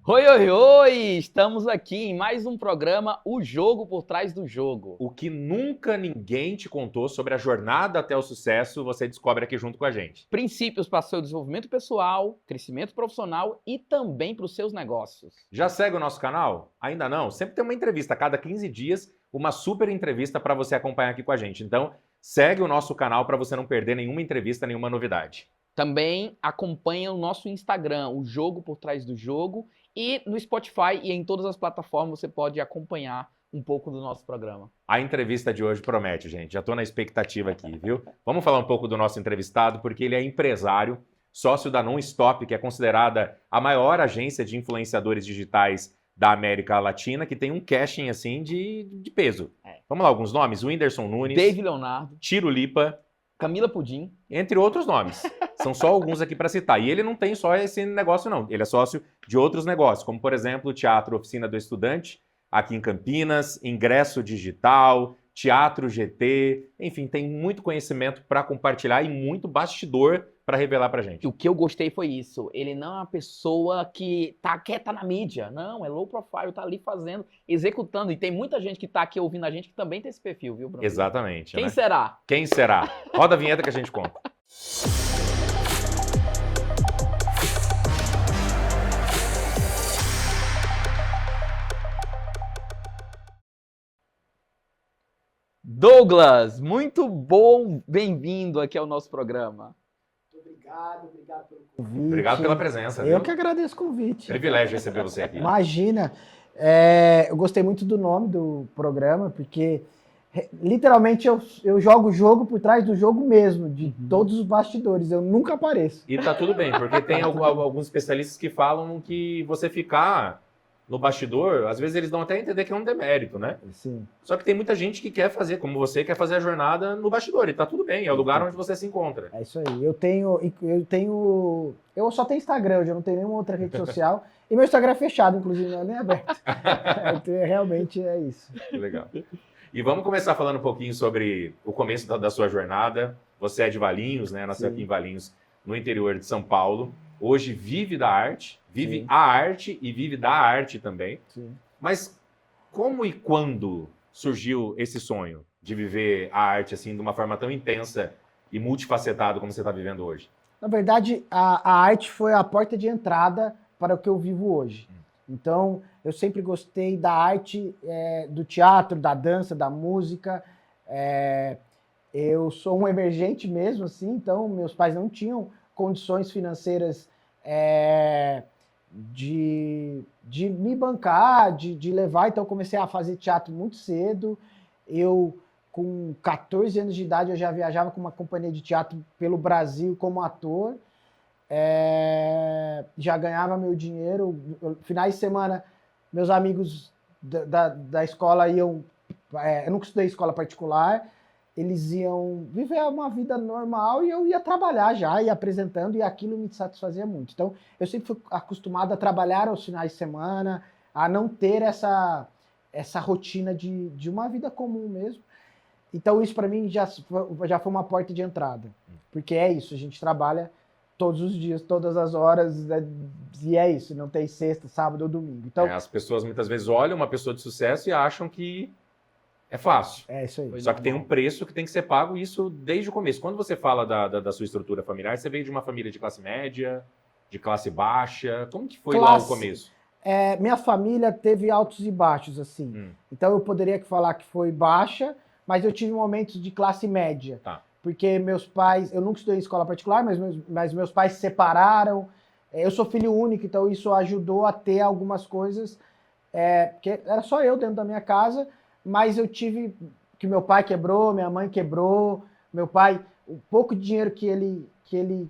Oi, oi, oi! Estamos aqui em mais um programa, O Jogo por Trás do Jogo. O que nunca ninguém te contou sobre a jornada até o sucesso, você descobre aqui junto com a gente. Princípios para o seu desenvolvimento pessoal, crescimento profissional e também para os seus negócios. Já segue o nosso canal? Ainda não? Sempre tem uma entrevista a cada 15 dias, uma super entrevista para você acompanhar aqui com a gente. Então, segue o nosso canal para você não perder nenhuma entrevista, nenhuma novidade. Também acompanha o nosso Instagram, O Jogo por Trás do Jogo, e no Spotify e em todas as plataformas você pode acompanhar um pouco do nosso programa. A entrevista de hoje promete, gente. Já estou na expectativa aqui, viu? Vamos falar um pouco do nosso entrevistado, porque ele é empresário, sócio da Nonstop, que é considerada a maior agência de influenciadores digitais da América Latina, que tem um casting assim de peso. Vamos lá, alguns nomes: Whindersson Nunes, Dave Leonardo, Tiro Lipa, Camila Pudim, entre outros nomes. São só alguns aqui para citar. E ele não tem só esse negócio, não. Ele é sócio de outros negócios, como, por exemplo, o Teatro Oficina do Estudante, aqui em Campinas, Ingresso Digital, Teatro GT, enfim, tem muito conhecimento para compartilhar e muito bastidor para revelar para gente. O que eu gostei foi isso. Ele não é uma pessoa que quer estar na mídia. Não, é low profile, tá ali fazendo, executando. E tem muita gente que tá aqui ouvindo a gente que também tem esse perfil, viu, Bruno? Exatamente. Quem né? será? Quem será? Roda a vinheta que a gente conta. Douglas, muito bom, bem-vindo aqui ao nosso programa. Obrigado pelo convite. Obrigado pela presença. Eu que agradeço o convite. Privilégio receber você aqui. Imagina, eu gostei muito do nome do programa, porque literalmente eu jogo o jogo por trás do jogo mesmo, de todos os bastidores, eu nunca apareço. E tá tudo bem, porque tem alguns especialistas que falam que você ficar no bastidor, às vezes eles dão até a entender que é um demérito, né? Sim. Só que tem muita gente que quer fazer, como você, quer fazer a jornada no bastidor, e tá tudo bem, é o lugar onde você se encontra. É isso aí. Eu só tenho Instagram, eu não tenho nenhuma outra rede social, e meu Instagram é fechado, inclusive, não é nem aberto. Realmente é isso. Legal. E vamos começar falando um pouquinho sobre o começo da sua jornada. Você é de Valinhos, né? Nasceu aqui em Valinhos, no interior de São Paulo. Hoje vive da arte, vive a arte e vive da arte também. Sim. Mas como e quando surgiu esse sonho de viver a arte assim de uma forma tão intensa e multifacetada como você está vivendo hoje? Na verdade, a arte foi a porta de entrada para o que eu vivo hoje. Então, eu sempre gostei da arte, do teatro, da dança, da música. Eu sou um emergente mesmo, assim, então meus pais não tinham condições financeiras de me bancar, de levar, então eu comecei a fazer teatro muito cedo. Eu, com 14 anos de idade, eu já viajava com uma companhia de teatro pelo Brasil como ator. Já ganhava meu dinheiro. Finais de semana, meus amigos da escola iam... eu nunca estudei escola particular. Eles iam viver uma vida normal e eu ia trabalhar já, ia apresentando, e aquilo me satisfazia muito. Então, eu sempre fui acostumado a trabalhar aos finais de semana, a não ter essa rotina de uma vida comum mesmo. Então, isso para mim já foi uma porta de entrada. Porque é isso, a gente trabalha todos os dias, todas as horas, e é isso, não tem sexta, sábado ou domingo. Então, as pessoas muitas vezes olham uma pessoa de sucesso e acham que é fácil. É isso aí. Só que tem um preço que tem que ser pago, isso desde o começo. Quando você fala da sua estrutura familiar, você veio de uma família de classe média, de classe baixa? Como que foi lá o começo? Minha família teve altos e baixos, assim. Então eu poderia falar que foi baixa, mas eu tive momentos de classe média. Tá. Porque meus pais, eu nunca estudei em escola particular, mas meus pais se separaram. Eu sou filho único, então isso ajudou a ter algumas coisas. Porque era só eu dentro da minha casa, mas eu tive que meu pai quebrou, minha mãe quebrou, meu pai, o pouco de dinheiro que ele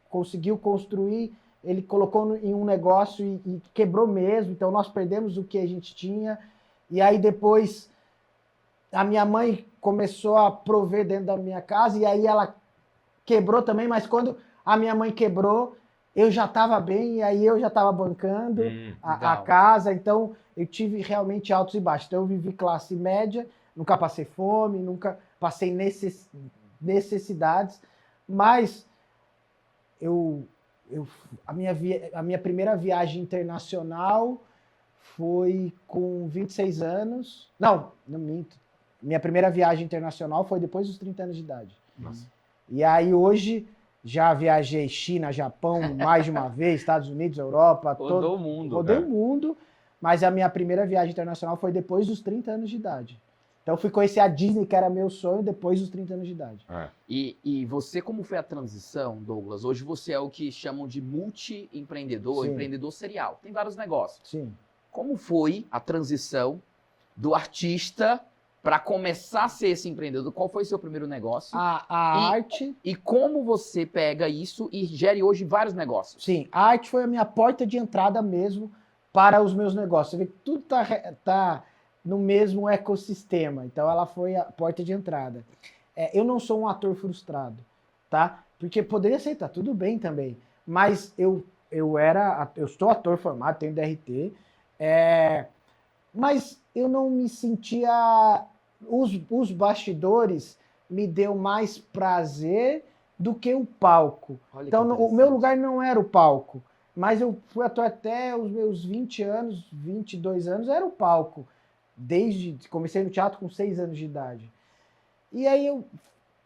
conseguiu construir, ele colocou em um negócio e quebrou mesmo, então nós perdemos o que a gente tinha. E aí depois a minha mãe começou a prover dentro da minha casa, e aí ela quebrou também, mas quando a minha mãe quebrou, eu já estava bem, e aí eu já estava bancando a casa, então eu tive realmente altos e baixos. Então eu vivi classe média, nunca passei fome, nunca passei necessidades, mas eu a minha primeira viagem internacional foi com 26 anos. Não minto. Minha primeira viagem internacional foi depois dos 30 anos de idade. Nossa. E aí hoje já viajei China, Japão mais de uma vez, Estados Unidos, Europa, Rodou o mundo. rodei o mundo, mas a minha primeira viagem internacional foi depois dos 30 anos de idade. Então fui conhecer a Disney, que era meu sonho, depois dos 30 anos de idade. E você, como foi a transição, Douglas? Hoje você é o que chamam de multi-empreendedor, Sim. empreendedor serial. Tem vários negócios. Sim. Como foi a transição do artista para começar a ser esse empreendedor? Qual foi o seu primeiro negócio? A arte... E como você pega isso e gere hoje vários negócios? Sim, a arte foi a minha porta de entrada mesmo para os meus negócios. Você vê que tudo tá no mesmo ecossistema. Então ela foi a porta de entrada. Eu não sou um ator frustrado, tá? Porque poderia ser, tá tudo bem também. Mas eu sou ator formado, tenho DRT, mas eu não me sentia... Os bastidores me deu mais prazer do que o palco. Olha que Então, o interessante. meu lugar não era o palco, mas eu fui ator até os meus 20 anos, 22 anos, era o palco. Comecei no teatro com 6 anos de idade. E aí eu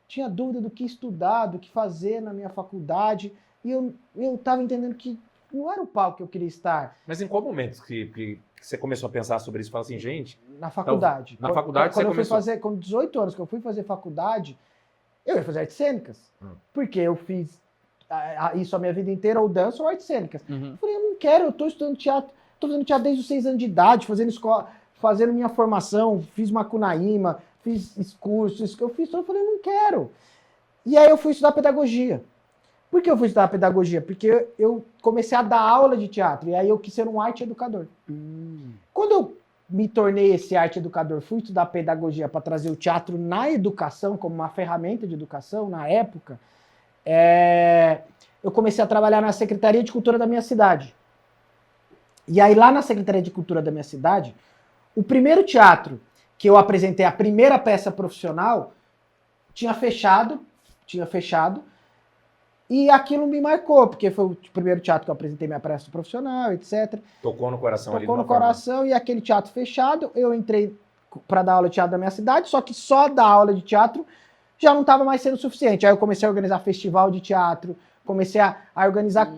tinha dúvida do que estudar, do que fazer na minha faculdade, e eu estava entendendo que não era o palco que eu queria estar. Mas em qual momento que você começou a pensar sobre isso? Fala assim, gente... Na faculdade. Na faculdade quando você eu fui começou... fazer, com 18 anos que eu fui fazer faculdade, eu ia fazer artes cênicas. Porque eu fiz isso a minha vida inteira, ou dança ou artes cênicas. Uhum. Eu falei, eu não quero, eu estou estudando teatro, estou fazendo teatro desde os 6 anos de idade, fazendo escola, fazendo minha formação, fiz Macunaíma, fiz cursos, eu falei, eu não quero. E aí eu fui estudar pedagogia. Por que eu fui estudar pedagogia? Porque eu comecei a dar aula de teatro, e aí eu quis ser um arte educador. Quando eu me tornei esse arte educador, fui estudar pedagogia para trazer o teatro na educação, como uma ferramenta de educação, na época, eu comecei a trabalhar na Secretaria de Cultura da minha cidade. E aí lá na Secretaria de Cultura da minha cidade, o primeiro teatro que eu apresentei, a primeira peça profissional, tinha fechado, e aquilo me marcou, porque foi o primeiro teatro que eu apresentei minha peça profissional, etc. Tocou no coração ali. Tocou no coração, e aquele teatro fechado, eu entrei para dar aula de teatro da minha cidade, só que só dar aula de teatro já não estava mais sendo suficiente. Aí eu comecei a organizar festival de teatro, comecei a organizar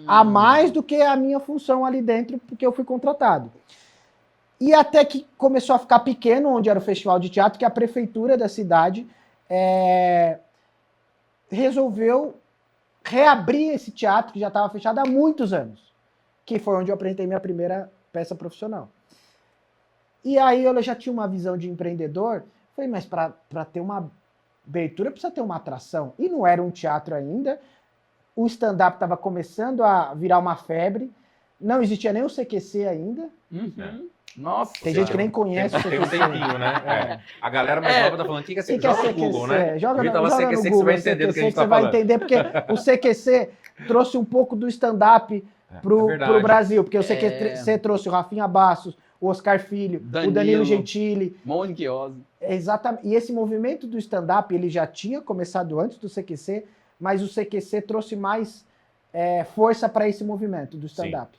a mais do que a minha função ali dentro, porque eu fui contratado. E até que começou a ficar pequeno, onde era o festival de teatro, que a prefeitura da cidade resolveu reabrir esse teatro que já estava fechado há muitos anos, que foi onde eu apresentei minha primeira peça profissional. E aí eu já tinha uma visão de empreendedor, falei, mas para ter uma abertura precisa ter uma atração. E não era um teatro ainda, o stand-up estava começando a virar uma febre, não existia nem o CQC ainda. Uhum. Nossa. Tem gente que nem conhece o Tem um CQC. tempinho, né? A galera mais nova tá falando, o que é CQC? Joga no Google, né? Joga Digita lá no CQC que você Google, vai entender do que a gente tá você vai falando. entender, porque o CQC trouxe um pouco do stand-up pro Brasil, porque o CQC trouxe o Rafinha Bastos, o Oscar Filho, o Danilo Gentili. Mônica Iose. Exatamente. E esse movimento do stand-up, ele já tinha começado antes do CQC, mas o CQC trouxe mais força para esse movimento do stand-up.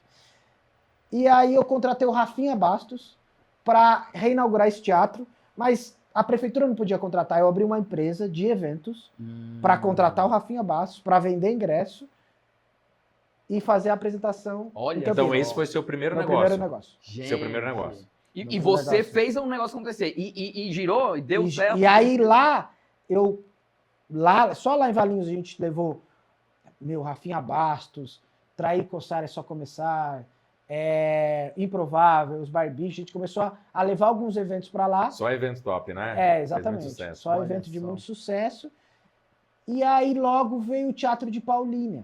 E aí eu contratei o Rafinha Bastos para reinaugurar esse teatro, mas a prefeitura não podia contratar. Eu abri uma empresa de eventos para contratar o Rafinha Bastos, para vender ingresso e fazer a apresentação. Olha, então esse foi seu primeiro meu negócio. primeiro negócio. Gente. Seu primeiro negócio. E você fez um negócio acontecer. E girou, e deu certo. E aí só lá em Valinhos a gente levou Rafinha Bastos, Trair Coçar é Só Começar, Improvável, os Barbichos, a gente começou a levar alguns eventos para lá. Só evento top, né? Exatamente. Sucesso. Só evento de muito sucesso. E aí logo veio o Teatro de Paulínia.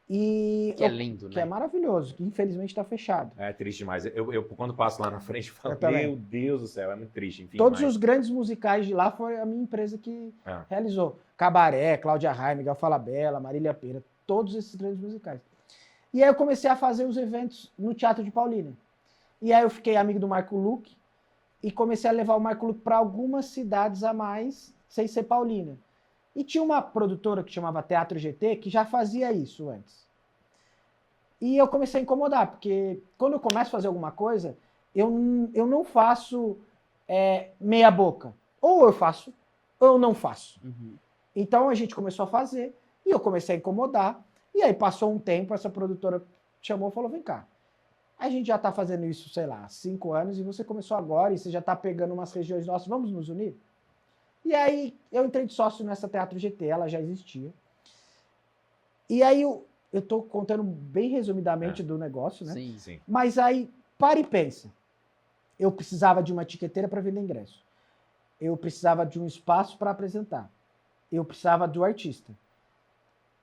Que é lindo, né? Que é maravilhoso, que infelizmente está fechado. É triste demais. Eu quando passo lá na frente, falo, meu Deus do céu, é muito triste. Enfim, Todos os grandes musicais de lá foi a minha empresa que realizou. Cabaré, Cláudia Raia, Miguel Falabella, Marília Pêra, todos esses grandes musicais. E aí eu comecei a fazer os eventos no Teatro de Paulínia. E aí eu fiquei amigo do Marco Luque e comecei a levar o Marco Luque para algumas cidades a mais, sem ser Paulínia. E tinha uma produtora que chamava Teatro GT que já fazia isso antes. E eu comecei a incomodar, porque quando eu começo a fazer alguma coisa, eu não faço meia boca. Ou eu faço, ou eu não faço. Uhum. Então a gente começou a fazer, e eu comecei a incomodar. E aí passou um tempo, essa produtora chamou e falou, vem cá, a gente já está fazendo isso, sei lá, 5 anos, e você começou agora, e você já está pegando umas regiões nossas, vamos nos unir? E aí eu entrei de sócio nessa Teatro GT, ela já existia. E aí eu estou contando bem resumidamente do negócio, né? Sim. Sim. Mas aí, para e pensa. Eu precisava de uma etiqueteira para vender ingresso. Eu precisava de um espaço para apresentar. Eu precisava do artista.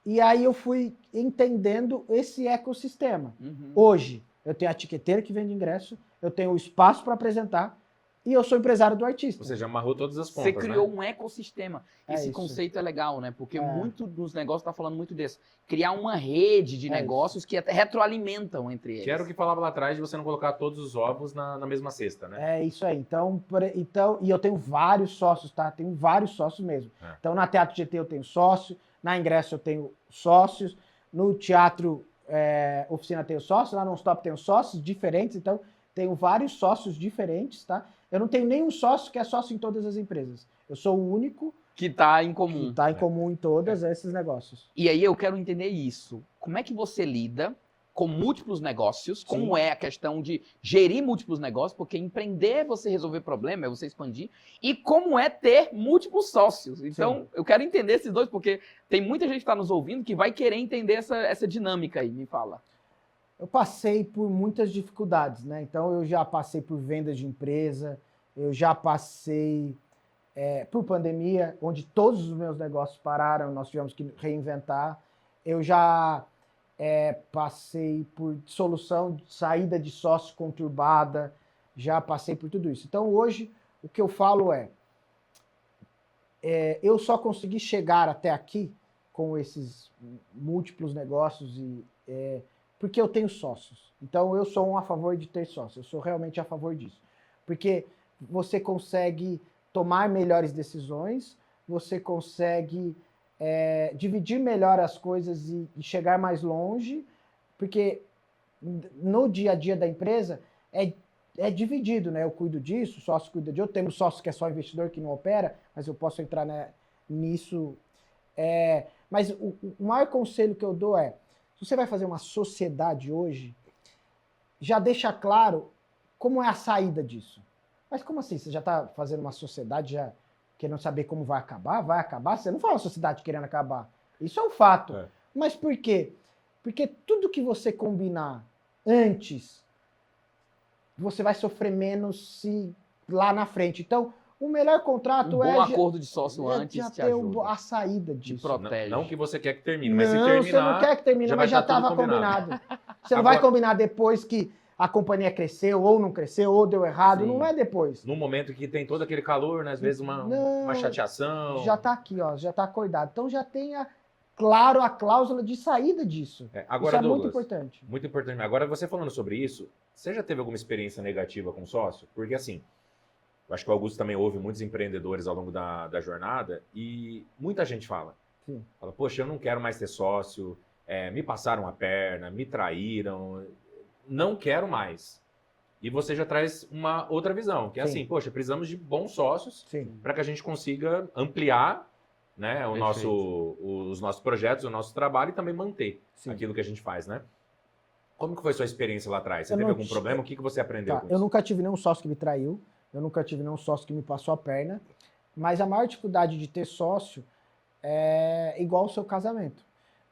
E aí eu fui entendendo esse ecossistema. Uhum. Hoje, eu tenho a etiqueteira que vende ingresso, eu tenho o espaço para apresentar e eu sou empresário do artista. Ou seja, amarrou todas as Você pontas, criou né? um ecossistema. É Esse isso. conceito é legal, né? Porque É. muito dos negócios está falando muito desse. Criar uma rede de É negócios que até retroalimentam entre eles. Que era o que falava lá atrás de você não colocar todos os ovos na mesma cesta, né? É isso aí. Então, e eu tenho vários sócios, tá? Tenho vários sócios mesmo. É. Então, na Teatro GT eu tenho sócio, na Ingresso eu tenho sócios, no Teatro Oficina eu tenho sócios, lá no Stop tenho sócios diferentes, então tenho vários sócios diferentes, tá? Eu não tenho nenhum sócio que é sócio em todas as empresas. Eu sou o único Que está em que comum. está em comum em todos esses negócios. E aí eu quero entender isso. Como é que você lida com múltiplos negócios? Como Sim. é a questão de gerir múltiplos negócios? Porque empreender é você resolver problema, é você expandir. E como é ter múltiplos sócios? Então, eu quero entender esses dois, porque tem muita gente que está nos ouvindo que vai querer entender essa dinâmica aí. Me fala. Eu passei por muitas dificuldades, né? Então, eu já passei por vendas de empresa, eu já passei por pandemia, onde todos os meus negócios pararam, nós tivemos que reinventar. Eu já passei por dissolução, saída de sócio conturbada, já passei por tudo isso. Então, hoje, o que eu falo eu só consegui chegar até aqui com esses múltiplos negócios porque eu tenho sócios. Então, eu sou a favor de ter sócios. Eu sou realmente a favor disso. Porque você consegue tomar melhores decisões, você consegue dividir melhor as coisas e chegar mais longe, porque no dia a dia da empresa é dividido, né? Eu cuido disso, o sócio cuida de outro, temos sócio que é só investidor que não opera, mas eu posso entrar nisso. Mas o maior conselho que eu dou se você vai fazer uma sociedade hoje, já deixa claro como é a saída disso. Mas como assim? Você já está fazendo uma sociedade já querendo saber como vai acabar? Vai acabar? Você não fala uma sociedade querendo acabar. Isso é um fato. Mas por quê? Porque tudo que você combinar antes, você vai sofrer menos lá na frente. Então, o melhor contrato Um bom acordo de sócio antes já te ter ajuda. a saída Te disso. protege. Não que você quer que termine, mas se Não, terminar... você não quer que termine, mas já vai tá tudo estava combinado. Você não vai combinar depois que a companhia cresceu, ou não cresceu, ou deu errado. Sim. Não é depois. No momento que tem todo aquele calor, né? Às vezes uma chateação. Já está aqui, ó, já está acordado. Então já tenha claro a cláusula de saída disso. Agora, isso é Douglas, muito importante. Muito importante. Agora, você falando sobre isso, você já teve alguma experiência negativa com sócio? Porque assim, eu acho que o Augusto também ouve muitos empreendedores ao longo da jornada e muita gente fala. Sim. Fala, poxa, eu não quero mais ter sócio, me passaram a perna, me traíram, não quero mais. E você já traz uma outra visão, que é assim, poxa, precisamos de bons sócios para que a gente consiga ampliar, né, os nossos projetos, o nosso trabalho e também manter aquilo que a gente faz, né? Como que foi sua experiência lá atrás? Você teve algum problema? O que você aprendeu com isso? Eu nunca tive nenhum sócio que me traiu, eu nunca tive nenhum sócio que me passou a perna, mas a maior dificuldade de ter sócio é igual ao seu casamento.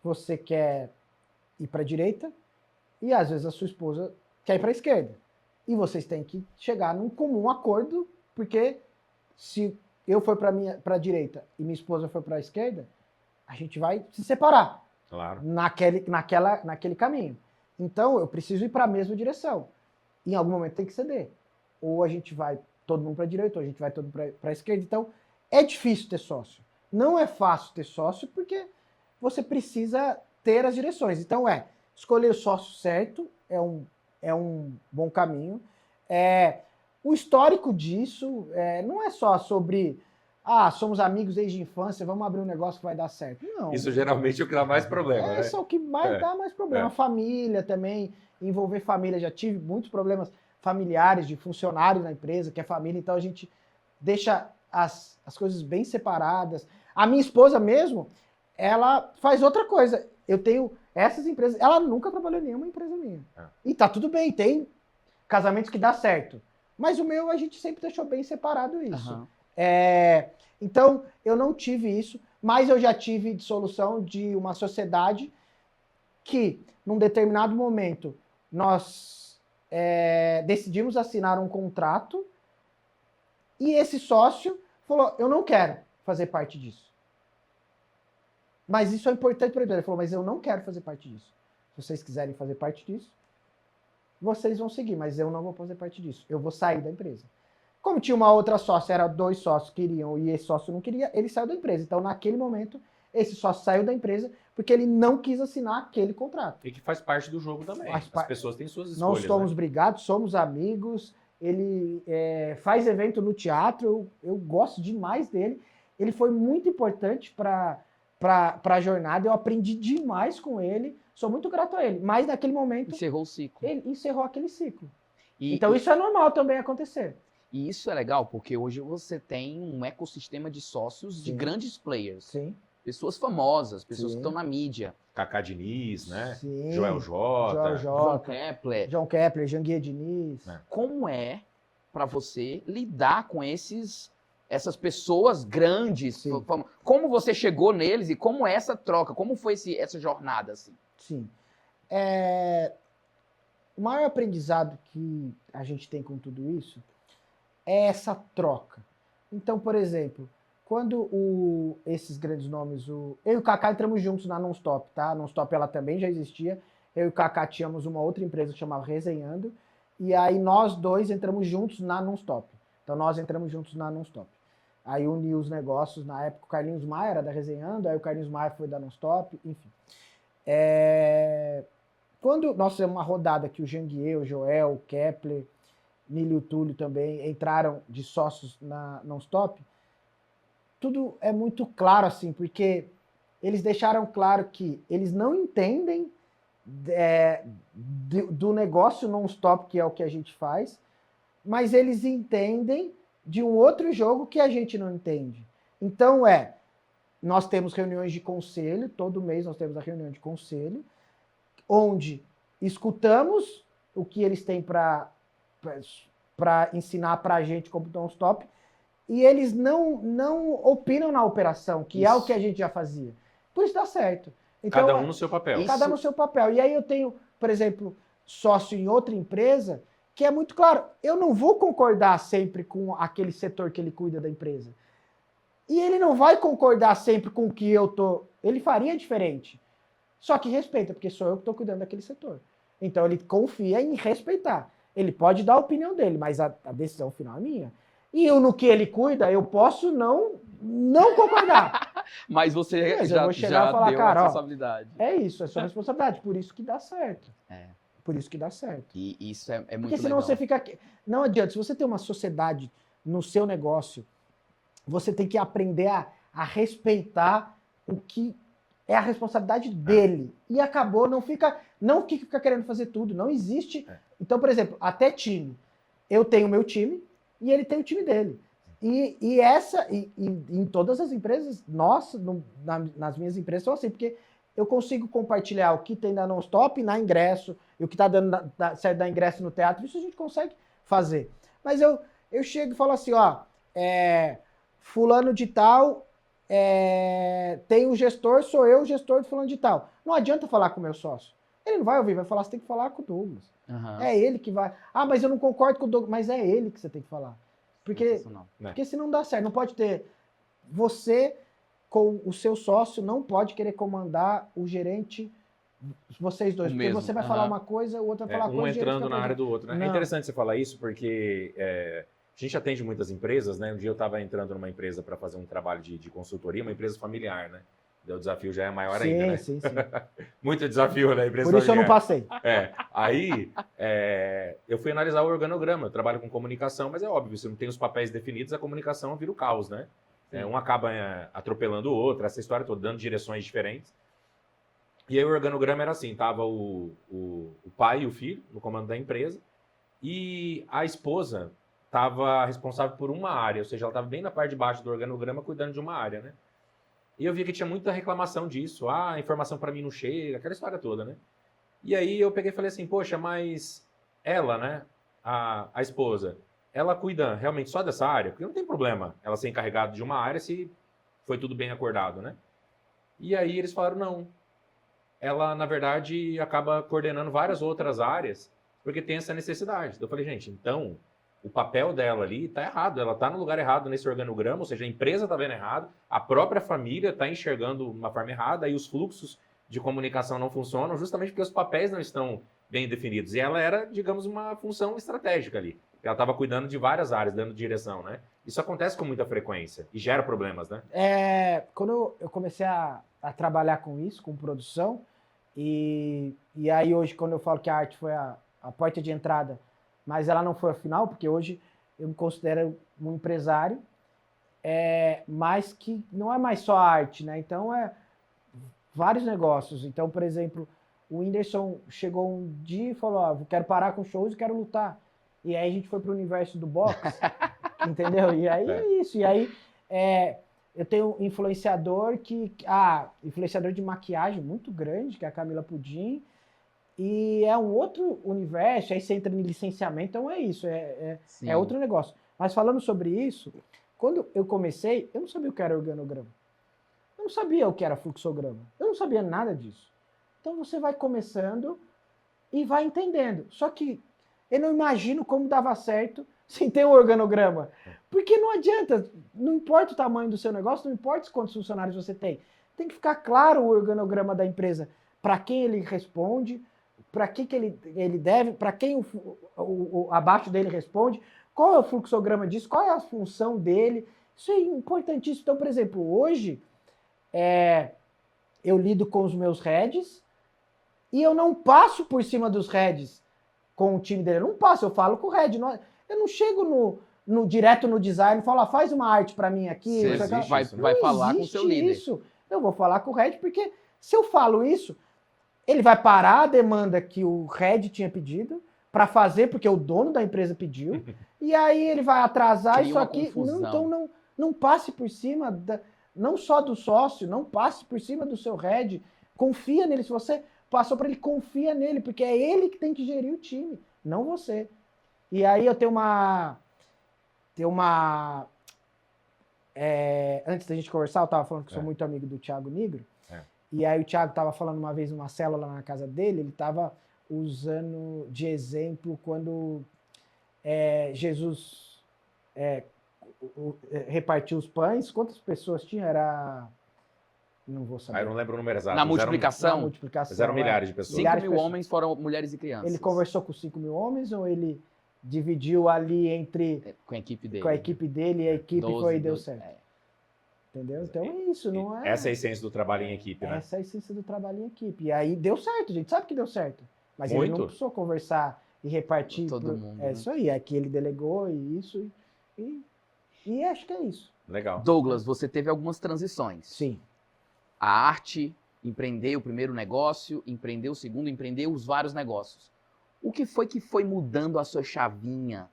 Você quer ir para a direita e às vezes a sua esposa quer ir para a esquerda. E vocês têm que chegar num comum acordo, porque se eu for para a direita e minha esposa for para a esquerda, a gente vai se separar. Claro. Naquele caminho. Então, eu preciso ir para a mesma direção. Em algum momento tem que ceder. Ou a gente vai todo mundo para a direita, ou a gente vai todo mundo para a esquerda. Então, é difícil ter sócio. Não é fácil ter sócio, porque você precisa ter as direções. Então, escolher o sócio certo é um bom caminho. O histórico disso não é só sobre somos amigos desde a infância, vamos abrir um negócio que vai dar certo. Não. Isso geralmente é o que dá mais problema, né? Isso é o que mais dá mais problema. Família também, envolver família. Já tive muitos problemas familiares de funcionários na empresa, que é família, então a gente deixa as coisas bem separadas. A minha esposa mesmo, ela faz outra coisa. Eu tenho essas empresas, ela nunca trabalhou em nenhuma empresa minha. E tá tudo bem, tem casamentos que dá certo. Mas o meu, a gente sempre deixou bem separado isso. Uhum. Então, eu não tive isso, mas eu já tive dissolução de uma sociedade que, num determinado momento, nós decidimos assinar um contrato e esse sócio falou, eu não quero fazer parte disso. Mas isso é importante para ele. Ele falou, mas eu não quero fazer parte disso. Se vocês quiserem fazer parte disso, vocês vão seguir, mas eu não vou fazer parte disso. Eu vou sair da empresa. Como tinha uma outra sócia, era 2 sócios que queriam e esse sócio não queria, ele saiu da empresa. Então, naquele momento, esse sócio saiu da empresa porque ele não quis assinar aquele contrato. E que faz parte do jogo também. As pessoas têm suas Não escolhas. somos brigados, somos amigos. Ele faz evento no teatro, eu gosto demais dele. Ele foi muito importante para a jornada, eu aprendi demais com ele, sou muito grato a ele. Mas naquele momento... Encerrou o ciclo. Ele encerrou aquele ciclo. Então isso é normal também acontecer. E isso é legal, porque hoje você tem um ecossistema de sócios de grandes players. Sim. Pessoas famosas, pessoas que estão na mídia. Cacá Diniz, né? Sim. Joel J. João Kepler. João Kepler, Janguier Diniz. Como é para você lidar com essas pessoas grandes? Sim. Como você chegou neles e como é essa troca? Como foi essa jornada? Assim? Sim. O maior aprendizado que a gente tem com tudo isso é essa troca. Então, por exemplo, quando esses grandes nomes, eu e o Kaká entramos juntos na Nonstop, tá? A Nonstop ela também já existia. Eu e o Kaká tínhamos uma outra empresa que chamava Resenhando, e aí nós dois entramos juntos na Nonstop. Então nós entramos juntos na Nonstop. Aí uniu os negócios, na época o Carlinhos Maia era da Resenhando, aí o Carlinhos Maia foi da Nonstop, enfim. Quando nós fizemos uma rodada que o Janguier, o Joel, o Kepler, Nilo e o Túlio também entraram de sócios na Nonstop, tudo é muito claro assim, porque eles deixaram claro que eles não entendem do negócio Nonstop, que é o que a gente faz, mas eles entendem de um outro jogo que a gente não entende. Então nós temos reuniões de conselho, todo mês nós temos a reunião de conselho, onde escutamos o que eles têm para ensinar para a gente como Nonstop, e eles não opinam na operação, que é o que a gente já fazia. Por isso dá certo. Então, cada um no seu papel. Cada um no seu papel. E aí eu tenho, por exemplo, sócio em outra empresa, que é muito claro, eu não vou concordar sempre com aquele setor que ele cuida da empresa. E ele não vai concordar sempre com o que eu tô... Ele faria diferente. Só que respeita, porque sou eu que estou cuidando daquele setor. Então ele confia em respeitar. Ele pode dar a opinião dele, mas a decisão final é minha. E no que ele cuida, eu posso não concordar. Mas você já vou chegar e falar, deu cara, a responsabilidade. É isso, é sua responsabilidade. Por isso que dá certo. Por isso que dá certo. E isso é muito legal. Porque senão você fica... Não adianta, se você tem uma sociedade no seu negócio, você tem que aprender a respeitar o que é a responsabilidade dele. E acabou, não fica querendo fazer tudo, não existe. Então, por exemplo, até time. Eu tenho o meu time e ele tem o time dele. E em todas as empresas, nas minhas empresas, são assim, porque eu consigo compartilhar o que tem da Nonstop na ingresso, e o que está dando certo da ingresso no teatro, isso a gente consegue fazer. Mas eu chego e falo assim, fulano de tal, tem um gestor, sou eu o gestor de fulano de tal. Não adianta falar com o meu sócio. Ele não vai ouvir, vai falar, você tem que falar com o Douglas. Uhum. É ele que vai... mas eu não concordo com o Douglas. Mas é ele que você tem que falar. Porque senão não dá certo. Não pode ter... Você, com o seu sócio, não pode querer comandar o gerente, vocês dois. Porque você vai falar uma coisa, o outro vai falar coisa. Um entrando na área do outro, né? Não. É interessante você falar isso, porque a gente atende muitas empresas, né? Um dia eu estava entrando numa empresa para fazer um trabalho de consultoria, uma empresa familiar, né? O desafio já é maior ainda, né? Sim. Muito desafio, né? Por isso eu não passei. Aí, eu fui analisar o organograma. Eu trabalho com comunicação, mas é óbvio, se não tem os papéis definidos, a comunicação vira o caos, né? Um acaba atropelando o outro, essa história toda, dando direções diferentes. E aí o organograma era assim, tava o pai e o filho no comando da empresa, e a esposa estava responsável por uma área, ou seja, ela estava bem na parte de baixo do organograma cuidando de uma área, né? E eu vi que tinha muita reclamação disso, a informação para mim não chega, aquela história toda, né? E aí eu peguei e falei assim, poxa, mas ela, né, a esposa, ela cuida realmente só dessa área? Porque não tem problema ela ser encarregada de uma área se foi tudo bem acordado, né? E aí eles falaram, não, ela, na verdade, acaba coordenando várias outras áreas porque tem essa necessidade. Então eu falei, gente, então o papel dela ali está errado, ela está no lugar errado nesse organograma, ou seja, a empresa está vendo errado, a própria família está enxergando de uma forma errada, e os fluxos de comunicação não funcionam justamente porque os papéis não estão bem definidos. E ela era, digamos, uma função estratégica ali. Ela estava cuidando de várias áreas, dando direção, né? Isso acontece com muita frequência e gera problemas, né? Quando eu comecei a trabalhar com isso, com produção, e aí hoje, quando eu falo que a arte foi a porta de entrada, mas ela não foi a final, porque hoje eu me considero um empresário, mas que não é mais só arte, né? Então, vários negócios. Então, por exemplo, o Whindersson chegou um dia e falou, ó, quero parar com shows e quero lutar. E aí a gente foi pro universo do boxe, entendeu? E aí é isso. E aí eu tenho um influenciador influenciador de maquiagem muito grande, que é a Camila Pudim, e é um outro universo, aí você entra em licenciamento, então é isso, é outro negócio. Mas falando sobre isso, quando eu comecei, eu não sabia o que era organograma. Eu não sabia o que era fluxograma. Eu não sabia nada disso. Então você vai começando e vai entendendo. Só que eu não imagino como dava certo sem ter um organograma. Porque não adianta, não importa o tamanho do seu negócio, não importa quantos funcionários você tem. Tem que ficar claro o organograma da empresa, para quem ele responde, para que ele deve, para quem abaixo dele responde, qual é o fluxograma disso, qual é a função dele. Isso é importantíssimo. Então, por exemplo, hoje eu lido com os meus heads e eu não passo por cima dos heads com o time dele. Eu não passo, eu falo com o head. Eu não chego direto no design e falo, faz uma arte para mim aqui. Vai falar com o seu líder. Isso. Eu vou falar com o head, porque se eu falo isso, ele vai parar a demanda que o head tinha pedido para fazer, porque o dono da empresa pediu, e aí ele vai atrasar isso aqui. Então não passe por cima, não só do sócio, não passe por cima do seu head. Confia nele. Se você passou para ele, confia nele, porque é ele que tem que gerir o time, não você. E aí eu tenho antes da gente conversar, eu estava falando que sou muito amigo do Thiago Nigro. E aí o Thiago estava falando uma vez numa célula lá na casa dele, ele estava usando de exemplo quando Jesus repartiu os pães. Quantas pessoas tinha? Não vou saber. Eu não lembro o número exato. Na multiplicação? Mas eram milhares de pessoas. 5.000 homens foram mulheres e crianças. Ele conversou com 5.000 homens ou ele dividiu ali com a equipe dele? Com a equipe dele e a equipe deu certo. Entendeu? Então é isso, não é? Essa é a essência do trabalho em equipe, né? Essa é a essência do trabalho em equipe. E aí deu certo, a gente sabe que deu certo. Mas muito. Ele não precisou conversar e repartir. Todo mundo. É isso aí, aqui ele delegou e isso. E acho que é isso. Legal. Douglas, você teve algumas transições. Sim. A arte, empreender o primeiro negócio, empreender o segundo, empreender os vários negócios. O que foi mudando a sua chavinha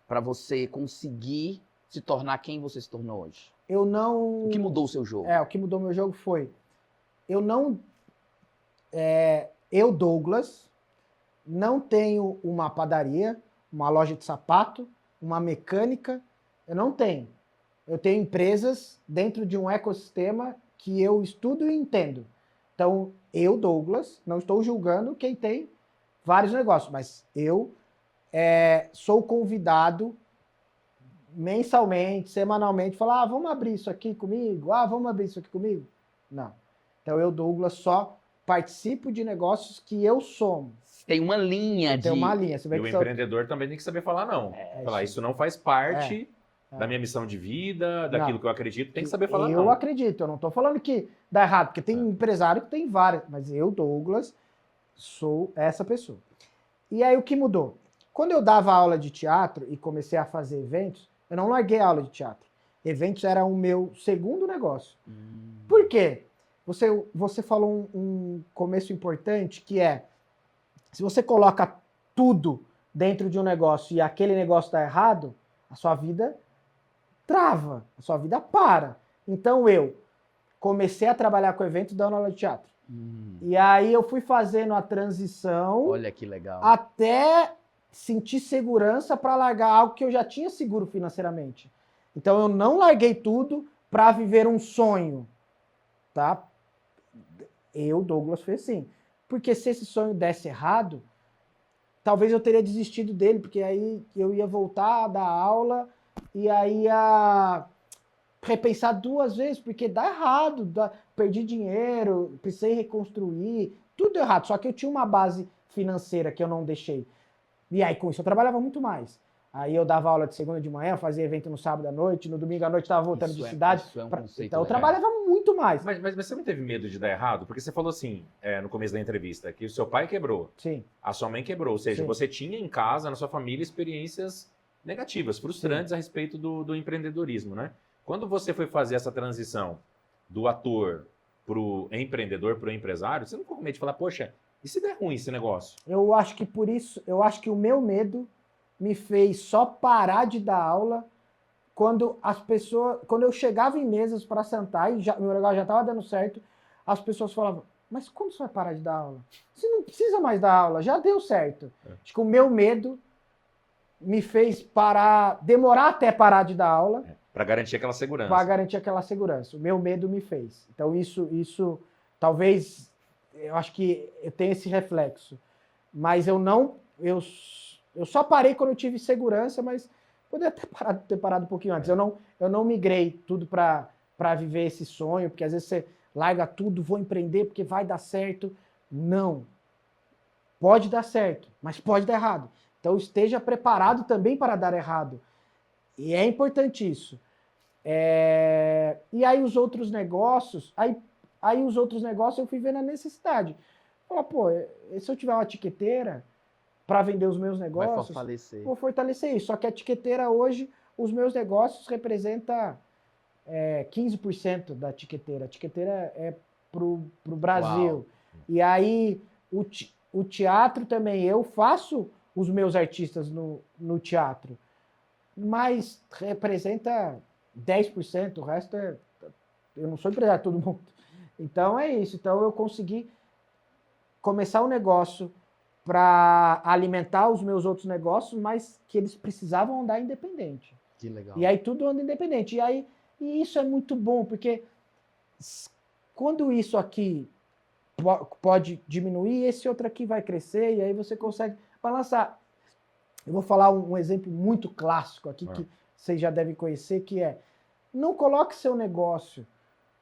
para você conseguir se tornar quem você se tornou hoje? O que mudou o seu jogo? O que mudou meu jogo foi... Eu, Douglas, não tenho uma padaria, uma loja de sapato, uma mecânica. Eu não tenho. Eu tenho empresas dentro de um ecossistema que eu estudo e entendo. Então, eu, Douglas, não estou julgando quem tem vários negócios, mas eu sou convidado mensalmente, semanalmente, falar, vamos abrir isso aqui comigo? Vamos abrir isso aqui comigo? Não. Então, eu, Douglas, só participo de negócios que eu somo. Tem uma linha Tem uma linha. E o empreendedor também tem que saber falar não. Falar, isso não faz parte da minha missão de vida, daquilo que eu acredito, tem que saber falar não. Eu acredito, eu não estou falando que dá errado, porque tem empresário que tem várias, mas eu, Douglas, sou essa pessoa. E aí, o que mudou? Quando eu dava aula de teatro e comecei a fazer eventos, eu não larguei a aula de teatro. Eventos era o meu segundo negócio. Por quê? Você falou um começo importante, que é, se você coloca tudo dentro de um negócio e aquele negócio está errado, a sua vida trava, a sua vida para. Então eu comecei a trabalhar com evento dando aula de teatro. E aí eu fui fazendo a transição. Olha que legal. Até sentir segurança para largar algo que eu já tinha seguro financeiramente. Então eu não larguei tudo para viver um sonho, tá? Eu, Douglas, fui assim. Porque se esse sonho desse errado, talvez eu teria desistido dele, porque aí eu ia voltar a dar aula e aí ia repensar 2 vezes, porque dá errado, perdi dinheiro, precisei reconstruir, tudo errado. Só que eu tinha uma base financeira que eu não deixei. E aí com isso eu trabalhava muito mais. Aí eu dava aula de segunda de manhã, fazia evento no sábado à noite, no domingo à noite estava voltando de cidade. Isso é um conceito então eu legal. trabalhava muito mais. Mas você não teve medo de dar errado? Porque você falou assim, no começo da entrevista, que o seu pai quebrou, Sim. a sua mãe quebrou. Ou seja, Sim. você tinha em casa, na sua família, experiências negativas, frustrantes a respeito do empreendedorismo, né? Quando você foi fazer essa transição do ator pro empreendedor, pro empresário, você não ficou com medo de falar, poxa, e se der ruim esse negócio? Eu acho que por isso, eu acho que o meu medo me fez só parar de dar aula quando eu chegava em mesas para sentar e meu negócio já estava dando certo, as pessoas falavam, mas quando você vai parar de dar aula? Você não precisa mais dar aula, já deu certo. Acho que o meu medo me fez demorar até parar de dar aula. Para garantir aquela segurança. Para garantir aquela segurança. O meu medo me fez. Então isso talvez, eu acho que eu tenho esse reflexo. Mas eu só parei quando eu tive segurança, mas poderia ter parado um pouquinho antes. Eu não migrei tudo para viver esse sonho, porque às vezes você larga tudo, vou empreender porque vai dar certo. Não. Pode dar certo, mas pode dar errado. Então esteja preparado também para dar errado. E é importante isso. E aí os outros negócios, aí os outros negócios eu fui vendo a necessidade. Falar, pô, se eu tiver uma etiqueteira para vender os meus negócios, vou fortalecer isso. Só que a etiqueteira hoje, os meus negócios representa 15% da etiqueteira. A etiqueteira é pro Brasil. Uau. E aí o teatro também, eu faço os meus artistas no teatro, mas representa 10%, o resto eu não sou empresário de todo mundo. Então é isso. Então eu consegui começar um negócio para alimentar os meus outros negócios, mas que eles precisavam andar independente. Que legal. E aí tudo anda independente. E isso é muito bom, porque quando isso aqui pode diminuir, esse outro aqui vai crescer, e aí você consegue balançar. Eu vou falar um exemplo muito clássico aqui, que vocês já devem conhecer, que é, não coloque seu negócio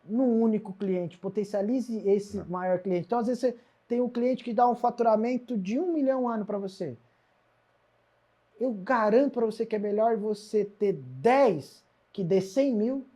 num único cliente, potencialize esse maior cliente. Então, às vezes, você tem um cliente que dá um faturamento de 1 milhão ano para você. Eu garanto para você que é melhor você ter 10 que dê 100 mil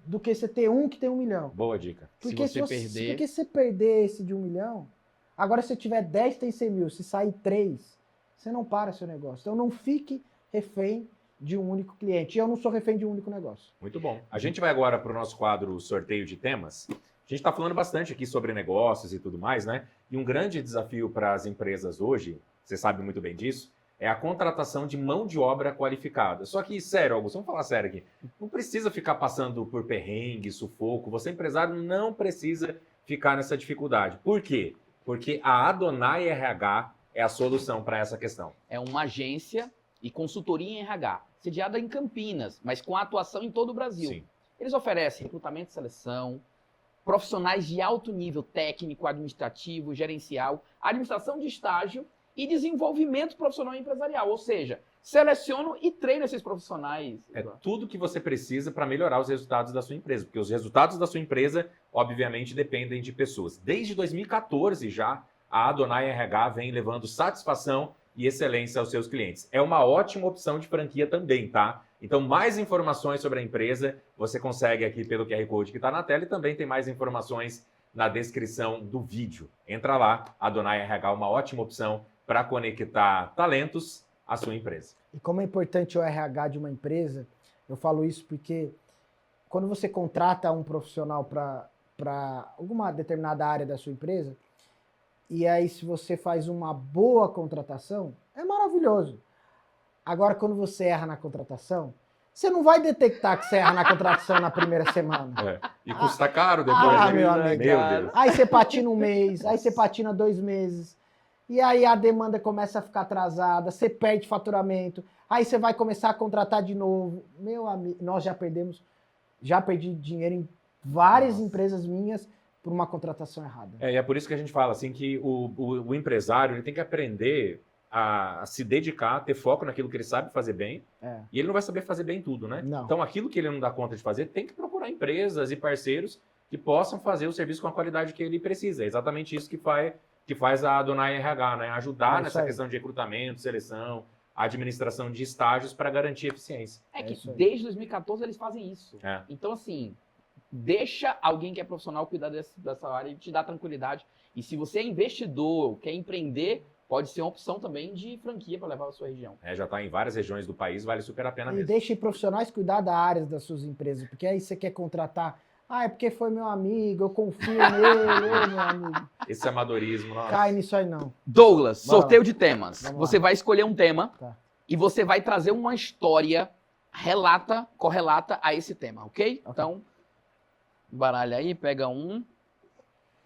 do que você ter um que tem 1 milhão. Boa dica. Porque se você perder esse de 1 milhão, agora se tiver 10 tem 100 mil, se sair 3, você não para seu negócio. Então não fique refém de um único cliente. E eu não sou refém de um único negócio. Muito bom. A gente vai agora para o nosso quadro sorteio de temas. A gente está falando bastante aqui sobre negócios e tudo mais, né? E um grande desafio para as empresas hoje, você sabe muito bem disso, é a contratação de mão de obra qualificada. Só que, sério, Augusto, vamos falar sério aqui. Não precisa ficar passando por perrengue, sufoco. Você, empresário, não precisa ficar nessa dificuldade. Por quê? Porque a Adonai RH é a solução para essa questão. É uma agência e consultoria em RH, sediada em Campinas, mas com atuação em todo o Brasil. Sim. Eles oferecem recrutamento e seleção, profissionais de alto nível técnico, administrativo, gerencial, administração de estágio e desenvolvimento profissional e empresarial. Ou seja, selecionam e treinam esses profissionais. É tudo que você precisa para melhorar os resultados da sua empresa, porque os resultados da sua empresa, obviamente, dependem de pessoas. Desde 2014 já, a Adonai RH vem levando satisfação e excelência aos seus clientes. É uma ótima opção de franquia também, tá? Então, mais informações sobre a empresa você consegue aqui pelo QR Code que está na tela e também tem mais informações na descrição do vídeo. Entra lá, Adonai RH, uma ótima opção para conectar talentos à sua empresa. E como é importante o RH de uma empresa, eu falo isso porque quando você contrata um profissional para alguma determinada área da sua empresa, e aí se você faz uma boa contratação, é maravilhoso. Agora, quando você erra na contratação, você não vai detectar que você erra na contratação na primeira semana. E custa caro depois. né? Meu amigo. Meu Deus. Aí você patina um mês, aí você patina 2 meses, e aí a demanda começa a ficar atrasada, você perde faturamento, aí você vai começar a contratar de novo. Meu amigo, nós já perdi dinheiro em várias empresas minhas por uma contratação errada. E é por isso que a gente fala assim que o empresário ele tem que aprender a se dedicar, ter foco naquilo que ele sabe fazer bem, e ele não vai saber fazer bem tudo, né? Não. Então aquilo que ele não dá conta de fazer, tem que procurar empresas e parceiros que possam fazer o serviço com a qualidade que ele precisa. É exatamente isso que faz a Dona RH, né? Ajudar nessa questão de recrutamento, seleção, administração de estágios para garantir eficiência. É que isso aí. desde 2014 eles fazem isso. Então, assim, deixa alguém que é profissional cuidar dessa área e te dá tranquilidade. E se você é investidor, quer empreender, pode ser uma opção também de franquia para levar a sua região. Já está em várias regiões do país, vale super a pena E mesmo. deixe profissionais cuidar da área das suas empresas, porque aí você quer contratar, é porque foi meu amigo, eu confio nele, meu amigo. Esse amadorismo, nossa. Cai nisso aí não. Douglas, Vamos sorteio de temas. Vamos Você lá. vai escolher um tema Tá. e você vai trazer uma história correlata a esse tema, ok? Então, baralha aí, pega um.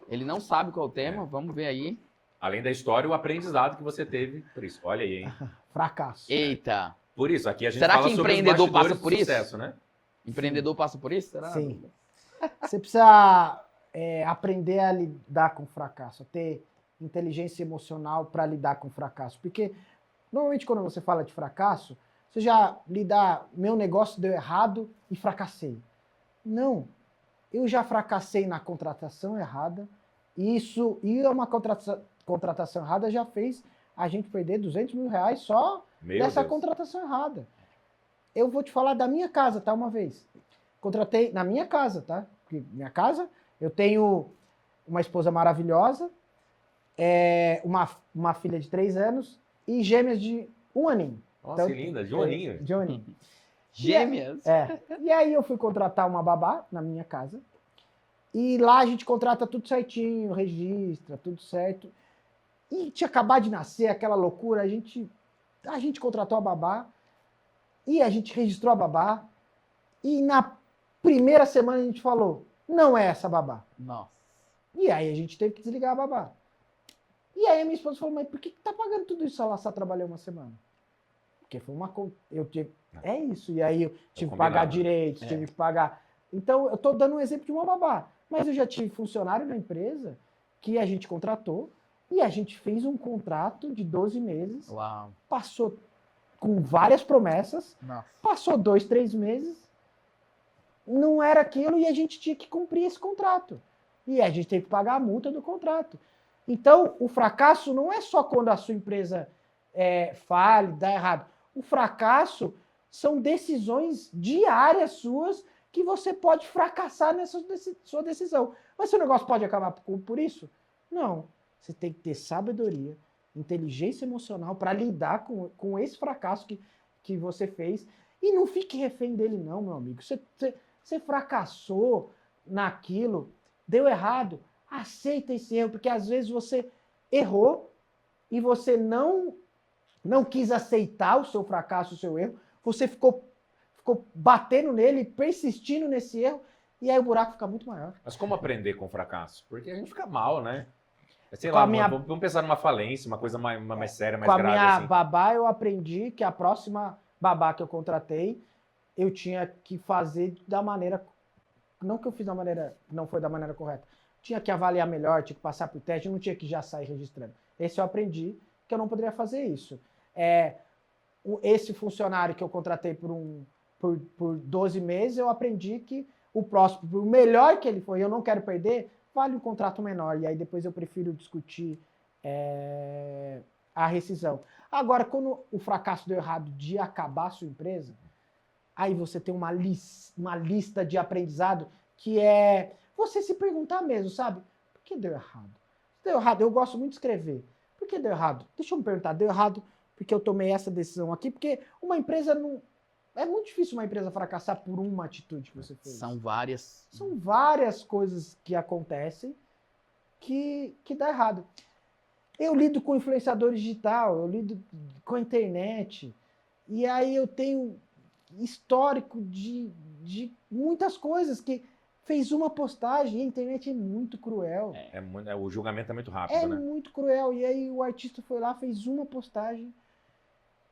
Ele não sabe qual é o tema, vamos ver aí. Além da história, o aprendizado que você teve por isso. Olha aí, hein? Fracasso. Eita. Por isso, aqui a gente Será fala que sobre os empreendedor bastidores passa por do isso? sucesso, né? Empreendedor passa por isso? Será? Sim. Você precisa aprender a lidar com fracasso, ter inteligência emocional para lidar com fracasso. Porque, normalmente, quando você fala de fracasso, você já meu negócio deu errado e fracassei. Não. Eu já fracassei na contratação errada, e uma contratação errada já fez a gente perder R$200 mil só dessa contratação errada. Eu vou te falar da minha casa, tá? Uma vez. Contratei na minha casa, tá? Porque minha casa, eu tenho uma esposa maravilhosa, uma filha de 3 anos e gêmeas de 1 aninho. Nossa, que linda, de um aninho. De 1 aninho. Gêmeas? E aí eu fui contratar uma babá na minha casa. E lá a gente contrata tudo certinho, registra, tudo certo. E tinha acabado de nascer aquela loucura, a gente contratou a babá e a gente registrou a babá. E na primeira semana a gente falou, não é essa babá. Nossa. E aí a gente teve que desligar a babá. E aí a minha esposa falou, mas por que tá pagando tudo isso se ela só trabalhou uma semana? Porque foi é isso. E aí eu tive que pagar direitos, tive que pagar. Então eu tô dando um exemplo de uma babá. Mas eu já tive funcionário na empresa que a gente contratou e a gente fez um contrato de 12 meses. Uau. Passou com várias promessas. Nossa. Passou 2, 3 meses. Não era aquilo e a gente tinha que cumprir esse contrato. E a gente teve que pagar a multa do contrato. Então, o fracasso não é só quando a sua empresa falha, dá errado. O fracasso são decisões diárias suas que você pode fracassar nessa sua decisão. Mas seu negócio pode acabar por isso? Não. Você tem que ter sabedoria, inteligência emocional para lidar com esse fracasso que você fez. E não fique refém dele não, meu amigo. Você fracassou naquilo, deu errado, aceita esse erro, porque às vezes você errou e você não quis aceitar o seu fracasso, o seu erro, você ficou batendo nele, persistindo nesse erro, e aí o buraco fica muito maior. Mas como aprender com fracasso? Porque a gente fica mal, né? Sei lá, vamos pensar numa falência, uma coisa mais séria, mais grave. Com a minha assim. babá, eu aprendi que a próxima babá que eu contratei, eu tinha que fazer da maneira... Não que eu fiz da maneira... Não foi da maneira correta. Tinha que avaliar melhor, tinha que passar por teste, não tinha que já sair registrando. Esse eu aprendi que eu não poderia fazer isso. Esse funcionário que eu contratei por 12 meses, eu aprendi que o próximo, por melhor que ele for, eu não quero perder, vale um contrato menor. E aí depois eu prefiro discutir a rescisão. Agora, quando o fracasso deu errado de acabar a sua empresa, aí você tem uma lista de aprendizado que é você se perguntar mesmo, sabe? Por que deu errado? Deu errado, eu gosto muito de escrever. Por que deu errado? Deixa eu me perguntar, deu errado porque eu tomei essa decisão aqui, porque uma empresa É muito difícil uma empresa fracassar por uma atitude que você fez. São várias. São várias coisas que acontecem que dá errado. Eu lido com influenciador digital, eu lido com a internet, e aí eu tenho histórico de muitas coisas que fez uma postagem e a internet é muito cruel. O julgamento é muito rápido, É né? muito cruel. E aí o artista foi lá, fez uma postagem,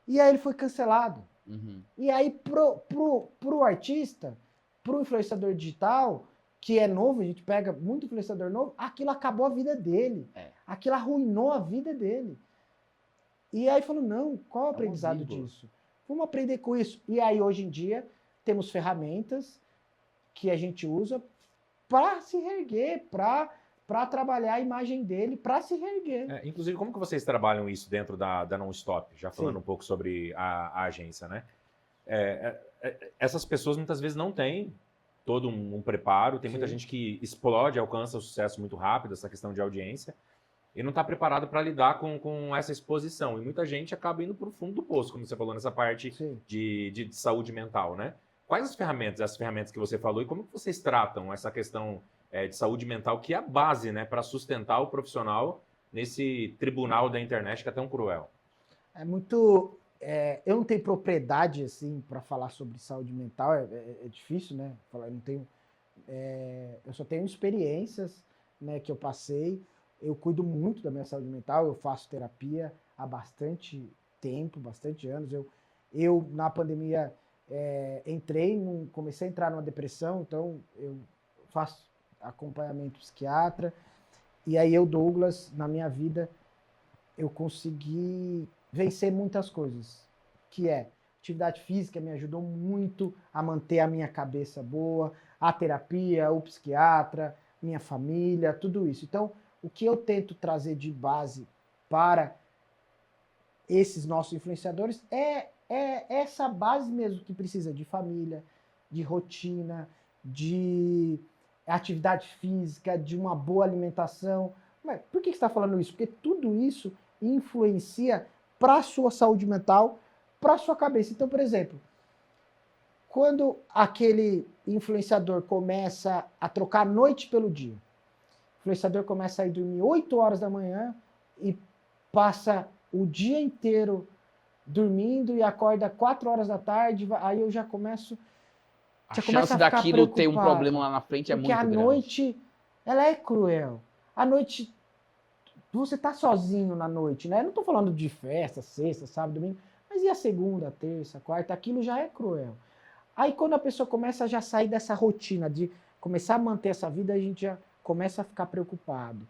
e aí ele foi cancelado. Uhum. E aí pro artista, pro influenciador digital, que é novo, a gente pega muito influenciador novo, aquilo acabou a vida dele. Aquilo arruinou a vida dele. E aí falou, não, qual é o aprendizado disso? Vamos aprender com isso. E aí hoje em dia temos ferramentas que a gente usa para se reerguer, para trabalhar a imagem dele, para se reerguer. Inclusive, como que vocês trabalham isso dentro da Non-Stop? Já falando Sim. um pouco sobre a agência, né? Essas pessoas muitas vezes não têm todo um preparo. Tem muita Sim. gente que explode, alcança o sucesso muito rápido, essa questão de audiência, e não está preparado para lidar com essa exposição. E muita gente acaba indo para o fundo do poço, como você falou, nessa parte de saúde mental, né? Quais as ferramentas que você falou, e como que vocês tratam essa questão de saúde mental, que é a base, né, para sustentar o profissional nesse tribunal da internet que é tão cruel? É muito... eu não tenho propriedade, assim, para falar sobre saúde mental, é difícil, né? Eu não tenho... eu só tenho experiências, né, que eu passei. Eu cuido muito da minha saúde mental, eu faço terapia há bastante tempo, bastante anos. Eu na pandemia, comecei a entrar numa depressão, então eu faço acompanhamento psiquiatra. E aí Douglas, na minha vida, eu consegui vencer muitas coisas, que atividade física me ajudou muito a manter a minha cabeça boa, a terapia, o psiquiatra, minha família, tudo isso. Então, o que eu tento trazer de base para esses nossos influenciadores é essa base mesmo que precisa de família, de rotina, de atividade física, de uma boa alimentação. Mas por que você está falando isso? Porque tudo isso influencia para a sua saúde mental, para a sua cabeça. Então, por exemplo, quando aquele influenciador começa a trocar a noite pelo dia, o influenciador começa a ir dormir 8 horas da manhã e passa o dia inteiro dormindo e acorda 4 horas da tarde, aí eu já começo... A chance daquilo ter um problema lá na frente é muito grande. Porque a noite, ela é cruel. A noite, você tá sozinho na noite, né? Eu não tô falando de festa, sexta, sábado, domingo, mas e a segunda, terça, quarta? Aquilo já é cruel. Aí quando a pessoa começa a já sair dessa rotina de começar a manter essa vida, a gente já começa a ficar preocupado.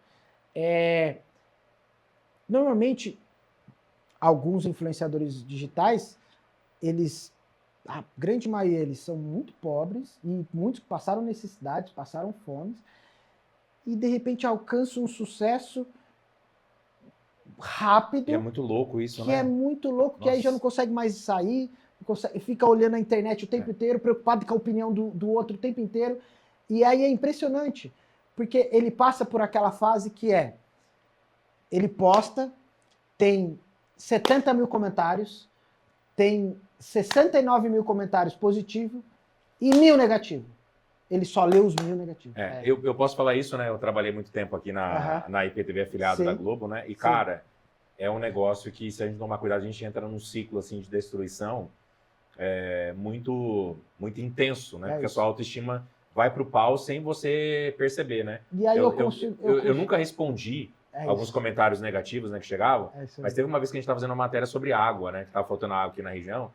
Normalmente, alguns influenciadores digitais, a grande maioria deles são muito pobres e muitos passaram necessidades, passaram fomes e de repente alcançam um sucesso rápido. E é muito louco isso, que né? é muito louco, que aí já não consegue mais sair, fica olhando a internet o tempo inteiro, preocupado com a opinião do outro o tempo inteiro. E aí é impressionante, porque ele passa por aquela fase que ele posta, tem 70 mil comentários, tem 69 mil comentários positivos e 1.000 negativos. Ele só lê os 1.000 negativos. Eu posso falar isso, né? Eu trabalhei muito tempo aqui na IPTV afiliado da Globo, né? E, cara, é um negócio que, se a gente não tomar cuidado, a gente entra num ciclo assim, de destruição muito, muito intenso, né? Porque a sua autoestima vai pro pau sem você perceber, né? E aí eu nunca respondi alguns comentários negativos, né, que chegavam, mas teve uma vez que a gente estava fazendo uma matéria sobre água, né? Que estava faltando água aqui na região.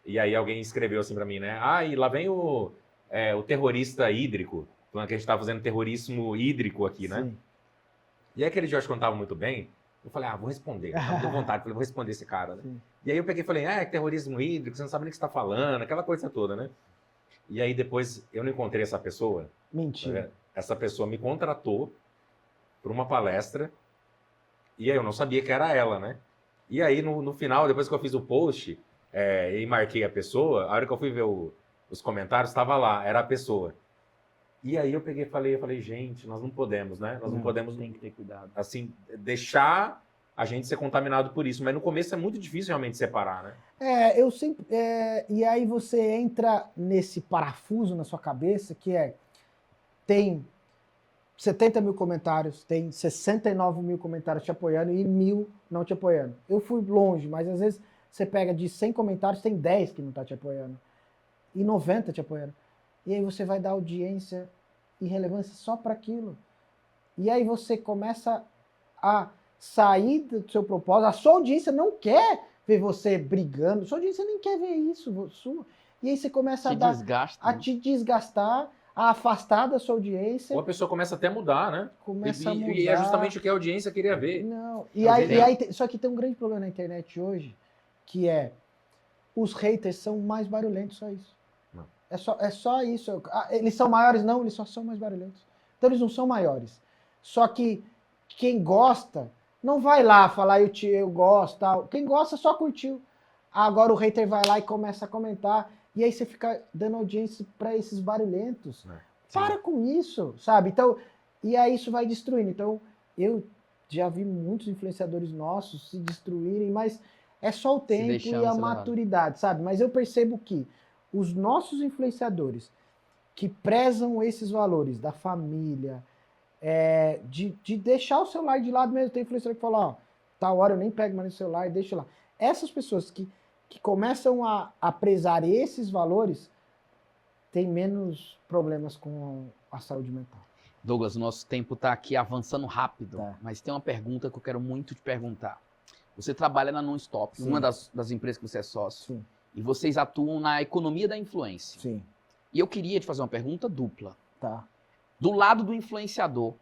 E aí alguém escreveu assim para mim, né? E lá vem o terrorista hídrico, falando que a gente estava fazendo terrorismo hídrico aqui, né? Sim. E aí aquele dia eu acho que eu não estava muito bem, eu falei, vou responder. Eu tô vontade, falei, vou responder esse cara, né? E aí eu peguei e falei, terrorismo hídrico, você não sabe nem o que você está falando, aquela coisa toda, né? E aí depois eu não encontrei essa pessoa. Mentira. Essa pessoa me contratou para uma palestra e aí eu não sabia que era ela, né? E aí no final, depois que eu fiz o post e marquei a pessoa, a hora que eu fui ver os comentários, estava lá, era a pessoa. E aí eu peguei e falei, gente, nós não podemos, né? Nós não podemos, tem que ter cuidado. assim, deixar a gente ser contaminado por isso. Mas no começo é muito difícil realmente separar, né? Eu sempre. E aí você entra nesse parafuso na sua cabeça que tem 70 mil comentários, tem 69 mil comentários te apoiando e 1.000 não te apoiando. Eu fui longe, mas às vezes você pega de 100 comentários, tem 10 que não tá te apoiando e 90 te apoiando. E aí você vai dar audiência e relevância só para aquilo. E aí você começa a sair do seu propósito. A sua audiência não quer ver você brigando, a sua audiência nem quer ver isso. E aí você começa a te desgastar, a afastar da sua audiência. Ou a pessoa começa até a mudar, né? Começa a mudar. E é justamente o que a audiência queria ver. Não. E aí, só que tem um grande problema na internet hoje, que os haters são mais barulhentos, só isso. Não. É só isso. Eles são maiores? Não, eles só são mais barulhentos. Então eles não são maiores. Só que quem gosta não vai lá falar eu gosto, tal. Quem gosta só curtiu. Agora o hater vai lá e começa a comentar. E aí você fica dando audiência para esses barulhentos. Para com isso, sabe? Então, e aí isso vai destruindo. Então, eu já vi muitos influenciadores nossos se destruírem, mas é só o tempo e a maturidade, sabe? Mas eu percebo que os nossos influenciadores que prezam esses valores da família, de deixar o celular de lado mesmo. Tem influenciador que fala, ó, tal hora eu nem pego mais no celular, deixa lá. Essas pessoas que começam a prezar esses valores têm menos problemas com a saúde mental. Douglas, o nosso tempo está aqui avançando rápido, mas tem uma pergunta que eu quero muito te perguntar. Você trabalha na Nonstop, uma das empresas que você é sócio, Sim. E vocês atuam na economia da influência. Sim. E eu queria te fazer uma pergunta dupla. Tá. Do lado do influenciador,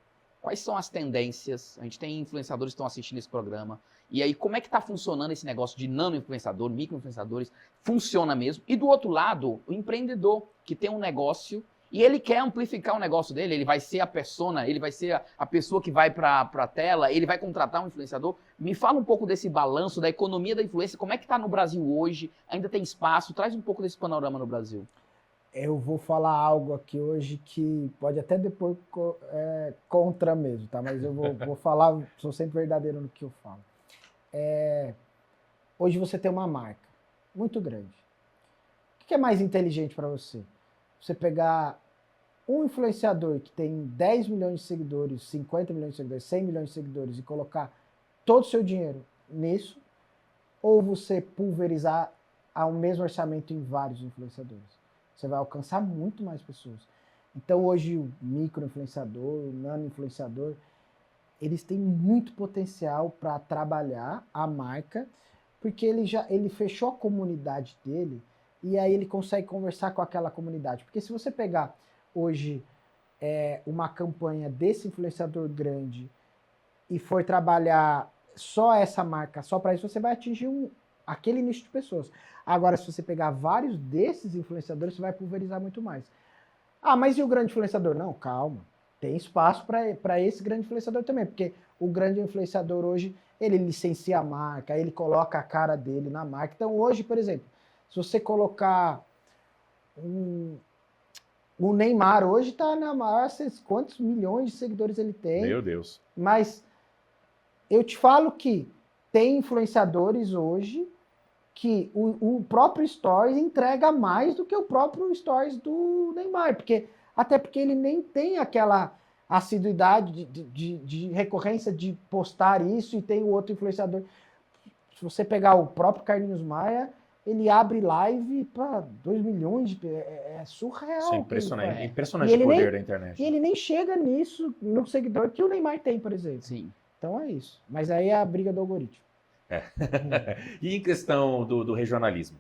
quais são as tendências? A gente tem influenciadores que estão assistindo esse programa. E aí, como é que está funcionando esse negócio de nano-influenciador, micro-influenciadores? Funciona mesmo? E do outro lado, o empreendedor, que tem um negócio e ele quer amplificar o negócio dele, ele vai ser a persona, ele vai ser a pessoa que vai para a tela, ele vai contratar um influenciador. Me fala um pouco desse balanço da economia da influência, como é que está no Brasil hoje? Ainda tem espaço? Traz um pouco desse panorama no Brasil. Eu vou falar algo aqui hoje que pode até depois contra mesmo, tá? Mas eu vou falar, sou sempre verdadeiro no que eu falo. Hoje você tem uma marca muito grande. O que é mais inteligente para você? Você pegar um influenciador que tem 10 milhões de seguidores, 50 milhões de seguidores, 100 milhões de seguidores e colocar todo o seu dinheiro nisso, ou você pulverizar ao mesmo orçamento em vários influenciadores? Você vai alcançar muito mais pessoas. Então hoje o micro-influenciador, o nano-influenciador, eles têm muito potencial para trabalhar a marca, porque ele fechou a comunidade dele e aí ele consegue conversar com aquela comunidade. Porque se você pegar hoje uma campanha desse influenciador grande e for trabalhar só essa marca, só para isso, você vai atingir aquele nicho de pessoas. Agora, se você pegar vários desses influenciadores, você vai pulverizar muito mais. Ah, mas e o grande influenciador? Não, calma. Tem espaço para esse grande influenciador também, porque o grande influenciador hoje, ele licencia a marca, ele coloca a cara dele na marca. Então hoje, por exemplo, se você colocar o Neymar hoje está na maior, quantos milhões de seguidores ele tem? Meu Deus. Mas eu te falo que tem influenciadores hoje que o próprio Stories entrega mais do que o próprio Stories do Neymar, até porque ele nem tem aquela assiduidade de recorrência de postar isso, e tem o outro influenciador. Se você pegar o próprio Carlinhos Maia, ele abre live para 2 milhões de... É surreal. Isso é impressionante. É impressionante o poder da internet. E ele nem chega nisso no seguidor que o Neymar tem, por exemplo. Sim. Então é isso. Mas aí é a briga do algoritmo. E em questão do regionalismo?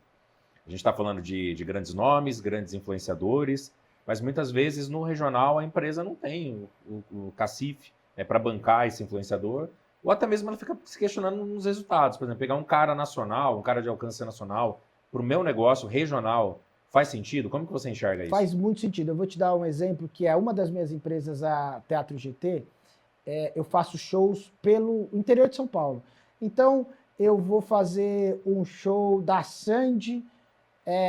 A gente está falando de grandes nomes, grandes influenciadores, mas muitas vezes no regional a empresa não tem o cacife para bancar esse influenciador, ou até mesmo ela fica se questionando nos resultados. Por exemplo, pegar um cara nacional, um cara de alcance nacional, para o meu negócio regional, faz sentido? Como que você enxerga isso? Faz muito sentido. Eu vou te dar um exemplo, que é uma das minhas empresas, a Teatro GT, eu faço shows pelo interior de São Paulo. Então, eu vou fazer um show da Sandy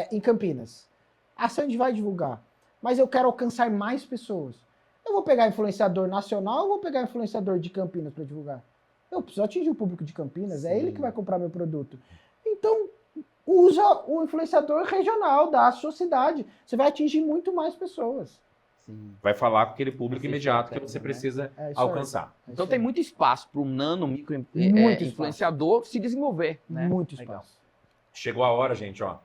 em Campinas. A Sandy vai divulgar, mas eu quero alcançar mais pessoas. Eu vou pegar influenciador nacional ou vou pegar influenciador de Campinas para divulgar? Eu preciso atingir o público de Campinas, é Sim. ele que vai comprar meu produto. Então, usa o influenciador regional da sua cidade. Você vai atingir muito mais pessoas. Sim. Vai falar com aquele público Esse imediato que efeito, você né? precisa É isso alcançar. É Então isso tem aí. muito espaço para o nano, micro Muito influenciador se desenvolver. Né? Muito Legal. espaço. Chegou a hora, gente, ó.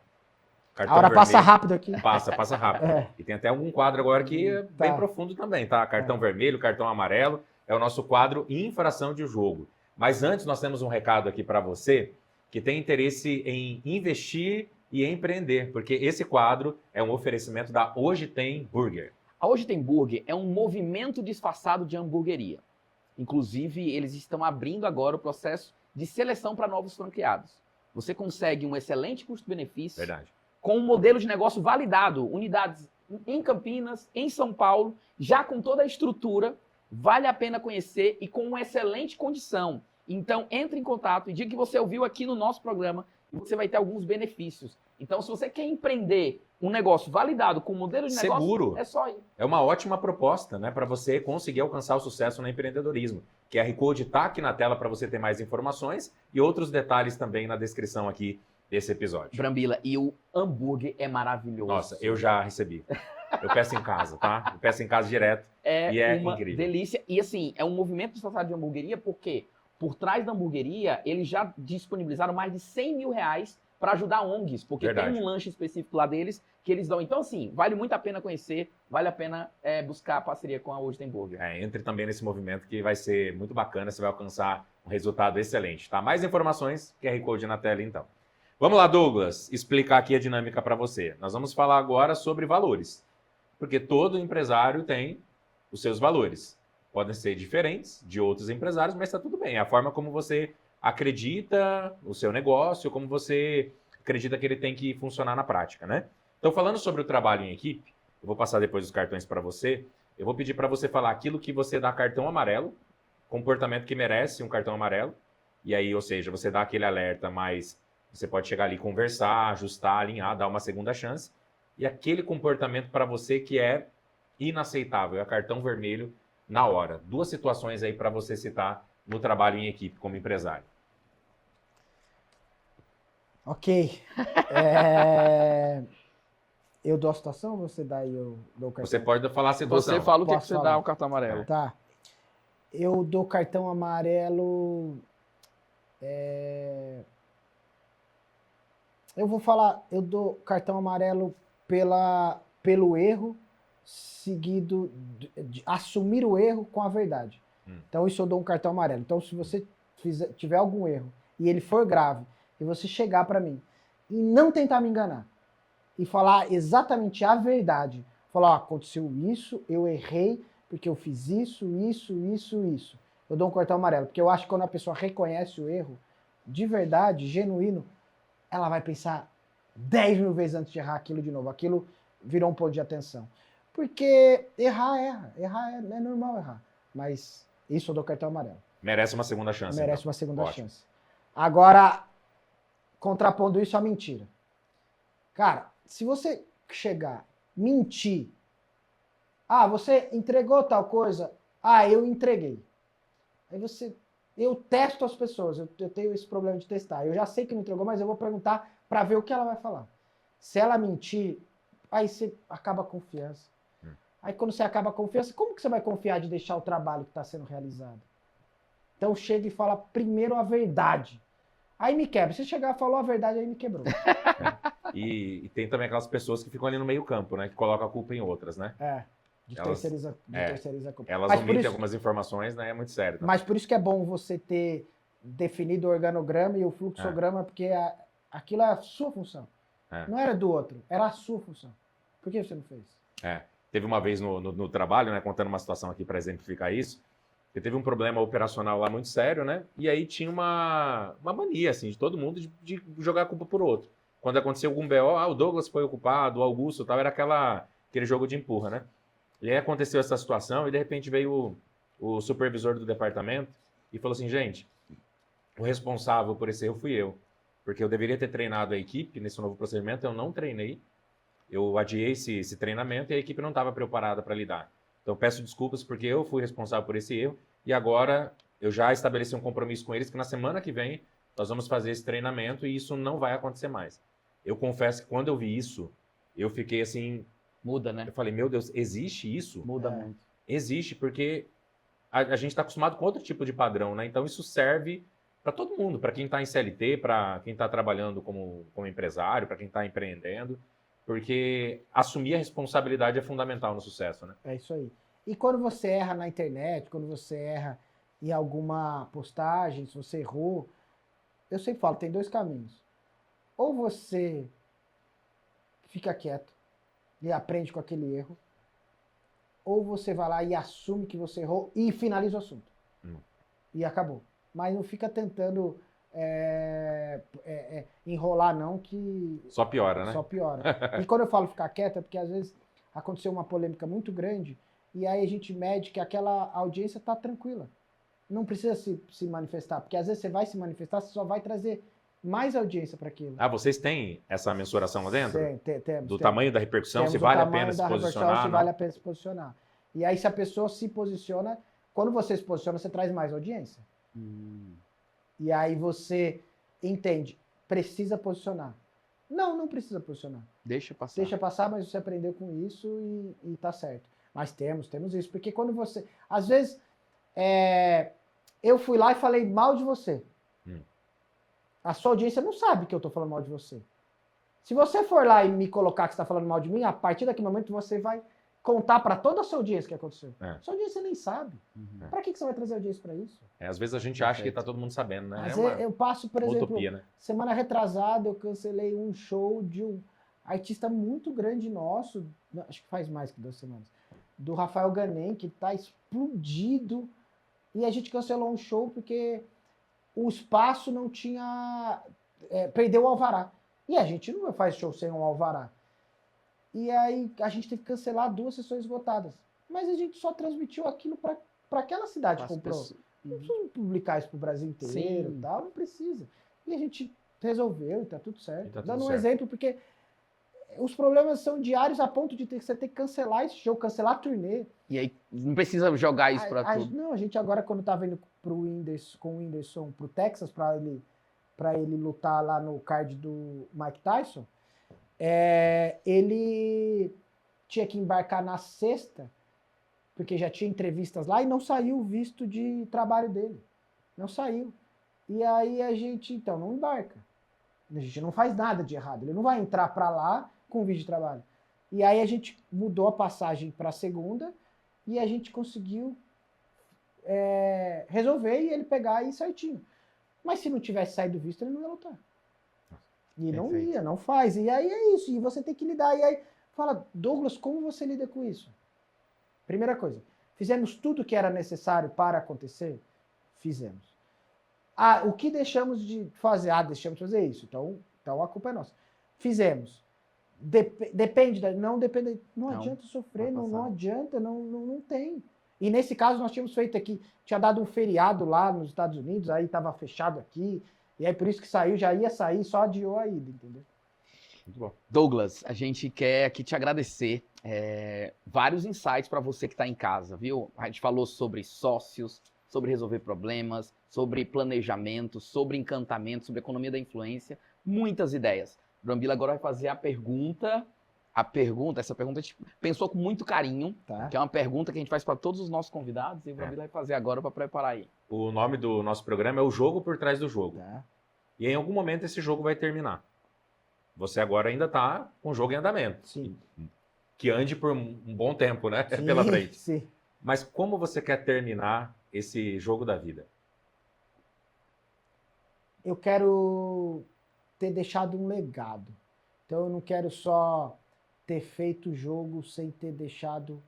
Cartão A hora passa vermelho. rápido aqui. Passa rápido. É. E tem até algum quadro agora que é Tá. bem profundo também, tá? Cartão vermelho, cartão amarelo, é o nosso quadro infração de jogo. Mas antes nós temos um recado aqui para você que tem interesse em investir e empreender, porque esse quadro é um oferecimento da Hoje Tem Burger. A Hoje Tem Burger é um movimento disfarçado de hamburgueria. Inclusive, eles estão abrindo agora o processo de seleção para novos franqueados. Você consegue um excelente custo-benefício Verdade. com um modelo de negócio validado, unidades em Campinas, em São Paulo, já com toda a estrutura, vale a pena conhecer e com uma excelente condição. Então, entre em contato e diga que você ouviu aqui no nosso programa e você vai ter alguns benefícios. Então, se você quer empreender um negócio validado com um modelo de negócio, Seguro. é só ir. É uma ótima proposta, né, para você conseguir alcançar o sucesso no empreendedorismo. QR Code está aqui na tela para você ter mais informações e outros detalhes também na descrição aqui desse episódio. Brambila, e o hambúrguer é maravilhoso. Nossa, eu já recebi. Eu peço em casa, tá? Eu peço em casa direto. É, E é uma incrível. delícia. E assim, é um movimento disfarçado de hamburgueria, porque por trás da hamburgueria, eles já disponibilizaram mais de 100 mil reais para ajudar ONGs, porque Verdade. tem um lanche específico lá deles que eles dão. Então, assim, vale muito a pena conhecer, vale a pena buscar a parceria com a Hoje Tem Burger. Entre também nesse movimento que vai ser muito bacana, você vai alcançar um resultado excelente, tá? Mais informações, QR Code na tela então. Vamos lá, Douglas, explicar aqui a dinâmica para você. Nós vamos falar agora sobre valores, porque todo empresário tem os seus valores. Podem ser diferentes de outros empresários, mas está tudo bem. É a forma como você acredita no seu negócio, como você acredita que ele tem que funcionar na prática, né? Então, falando sobre o trabalho em equipe, eu vou passar depois os cartões para você. Eu vou pedir para você falar aquilo que você dá cartão amarelo, comportamento que merece um cartão amarelo. E aí, ou seja, você dá aquele alerta, mas você pode chegar ali, conversar, ajustar, alinhar, dar uma segunda chance. E aquele comportamento para você que é inaceitável, é cartão vermelho na hora. Duas situações aí para você citar no trabalho em equipe como empresário. Ok. Eu dou a situação ou você dá e eu dou o cartão? Você pode falar a situação. Você fala o que Posso você falar? dá o cartão amarelo. Tá. Eu dou cartão amarelo. Eu vou falar, eu dou cartão amarelo pelo erro, seguido de assumir o erro com a verdade. Então, isso eu dou um cartão amarelo. Então, se você tiver algum erro e ele for grave, e você chegar para mim e não tentar me enganar, e falar exatamente a verdade, falar, ó, aconteceu isso, eu errei, porque eu fiz isso, eu dou um cartão amarelo. Porque eu acho que quando a pessoa reconhece o erro, de verdade, genuíno, ela vai pensar 10 mil vezes antes de errar aquilo de novo. Aquilo virou um ponto de atenção. Porque errar é normal errar. Mas isso eu dou cartão amarelo. Merece uma segunda chance. Merece então. uma segunda Ótimo. chance. Agora, contrapondo isso à mentira. Cara, se você chegar, mentir, você entregou tal coisa? Eu entreguei. Aí eu testo as pessoas, eu tenho esse problema de testar. Eu já sei que não entregou, mas eu vou perguntar para ver o que ela vai falar. Se ela mentir, aí você acaba a confiança. Aí quando você acaba a confiança, como que você vai confiar de deixar o trabalho que está sendo realizado? Então chega e fala primeiro a verdade. Aí me quebra. Se chegar e falou a verdade, aí me quebrou. E tem também aquelas pessoas que ficam ali no meio campo, né? Que colocam a culpa em outras, né? Terceiriza a culpa. Elas Mas omitem algumas informações, né? É muito sério. Tá? Mas por isso que é bom você ter definido o organograma e o fluxograma, porque aquilo é a sua função. Não era do outro, era a sua função. Por que você não fez? Teve uma vez no trabalho, né? Contando uma situação aqui para exemplificar isso, que teve um problema operacional lá muito sério, né? E aí tinha uma mania, assim, de todo mundo de jogar a culpa por outro. Quando aconteceu algum BO, o Douglas foi o culpado, o Augusto, tal, era aquele jogo de empurra, né? E aí aconteceu essa situação e de repente veio o supervisor do departamento e falou assim, gente, o responsável por esse erro fui eu, porque eu deveria ter treinado a equipe nesse novo procedimento, eu não treinei, eu adiei esse treinamento e a equipe não estava preparada para lidar. Então peço desculpas porque eu fui responsável por esse erro e agora eu já estabeleci um compromisso com eles que na semana que vem nós vamos fazer esse treinamento e isso não vai acontecer mais. Eu confesso que quando eu vi isso, eu fiquei assim, Muda, né? eu falei, meu Deus, existe isso? Muda muito. Existe, porque a gente está acostumado com outro tipo de padrão, né? Então isso serve para todo mundo, para quem está em CLT, para quem está trabalhando como empresário, para quem está empreendendo, porque assumir a responsabilidade é fundamental no sucesso, né? É isso aí. E quando você erra na internet, quando você erra em alguma postagem, se você errou, eu sempre falo, tem dois caminhos. Ou você fica quieto e aprende com aquele erro, ou você vai lá e assume que você errou e finaliza o assunto. E acabou. Mas não fica tentando enrolar não, que Só piora, né? só piora. E quando eu falo ficar quieto, é porque às vezes aconteceu uma polêmica muito grande e aí a gente mede que aquela audiência está tranquila. Não precisa se manifestar, porque às vezes você vai se manifestar, você só vai trazer mais audiência para aquilo. Ah, vocês têm essa mensuração lá dentro? Temos. Do tamanho da repercussão, Temos se o vale a tamanho pena se da repercussão, posicionar? se Não? vale a pena se posicionar. E aí, se a pessoa se posiciona, quando você se posiciona, você traz mais audiência. E aí você entende, precisa posicionar. Não precisa posicionar. Deixa passar. Deixa passar, mas você aprendeu com isso e tá certo. Mas temos isso. Porque quando você... Às vezes, eu fui lá e falei mal de você. A sua audiência não sabe que eu tô falando mal de você. Se você for lá e me colocar que você tá falando mal de mim, a partir daquele momento você vai contar para toda a sua audiência o que aconteceu. Sua audiência nem sabe. Para que você vai trazer audiência para isso? Às vezes a gente acha que tá todo mundo sabendo, né? Mas uma eu passo, por exemplo, utopia, né? semana retrasada eu cancelei um show de um artista muito grande nosso, acho que faz mais que 2 semanas, do Rafael Ganem, que tá explodido, e a gente cancelou um show porque o espaço não tinha... perdeu o alvará. E a gente não faz show sem um alvará. E aí a gente teve que cancelar 2 sessões esgotadas. Mas a gente só transmitiu aquilo para aquela cidade que comprou. Não precisa publicar isso pro Brasil inteiro e tal, não precisa. E a gente resolveu e tá tudo certo. Tá tudo Dando um certo. exemplo, porque os problemas são diários a ponto de você ter que cancelar esse show, cancelar a turnê. E aí, não precisa jogar isso pra tudo. Não, a gente agora, quando tava indo com o Whindersson pro Texas, pra ele lutar lá no card do Mike Tyson, ele tinha que embarcar na sexta, porque já tinha entrevistas lá, e não saiu o visto de trabalho dele. Não saiu. E aí a gente, então, não embarca. A gente não faz nada de errado. Ele não vai entrar para lá com visto de trabalho. E aí a gente mudou a passagem para segunda e a gente conseguiu resolver e ele pegar e ir certinho. Mas se não tivesse saído o visto, ele não ia lutar. E não Perfeito. ia, não faz. E aí é isso. E você tem que lidar. E aí fala, Douglas, como você lida com isso? Primeira coisa, fizemos tudo que era necessário para acontecer? Fizemos. O que deixamos de fazer? Deixamos de fazer isso. Então a culpa é nossa. Fizemos. Depende, não depende. Não adianta sofrer, não adianta, não tem. E nesse caso nós tínhamos feito aqui, tinha dado um feriado lá nos Estados Unidos, aí estava fechado aqui, e aí por isso que saiu, já ia sair, só adiou a ida, entendeu? Muito bom. Douglas, a gente quer aqui te agradecer. Vários insights para você que está em casa, viu? A gente falou sobre sócios, sobre resolver problemas, sobre planejamento, sobre encantamento, sobre economia da influência, muitas ideias. Brambila agora vai fazer a pergunta, essa pergunta a gente pensou com muito carinho, Tá. que é uma pergunta que a gente faz para todos os nossos convidados, e o Brambila vai fazer agora para preparar aí. O nome do nosso programa é O Jogo por Trás do Jogo. Tá. E em algum momento esse jogo vai terminar. Você agora ainda está com o jogo em andamento. Sim. Que ande por um bom tempo, né? Sim, Pela frente. sim. Mas como você quer terminar esse jogo da vida? Eu quero ter deixado um legado. Então eu não quero só ter feito o jogo sem ter deixado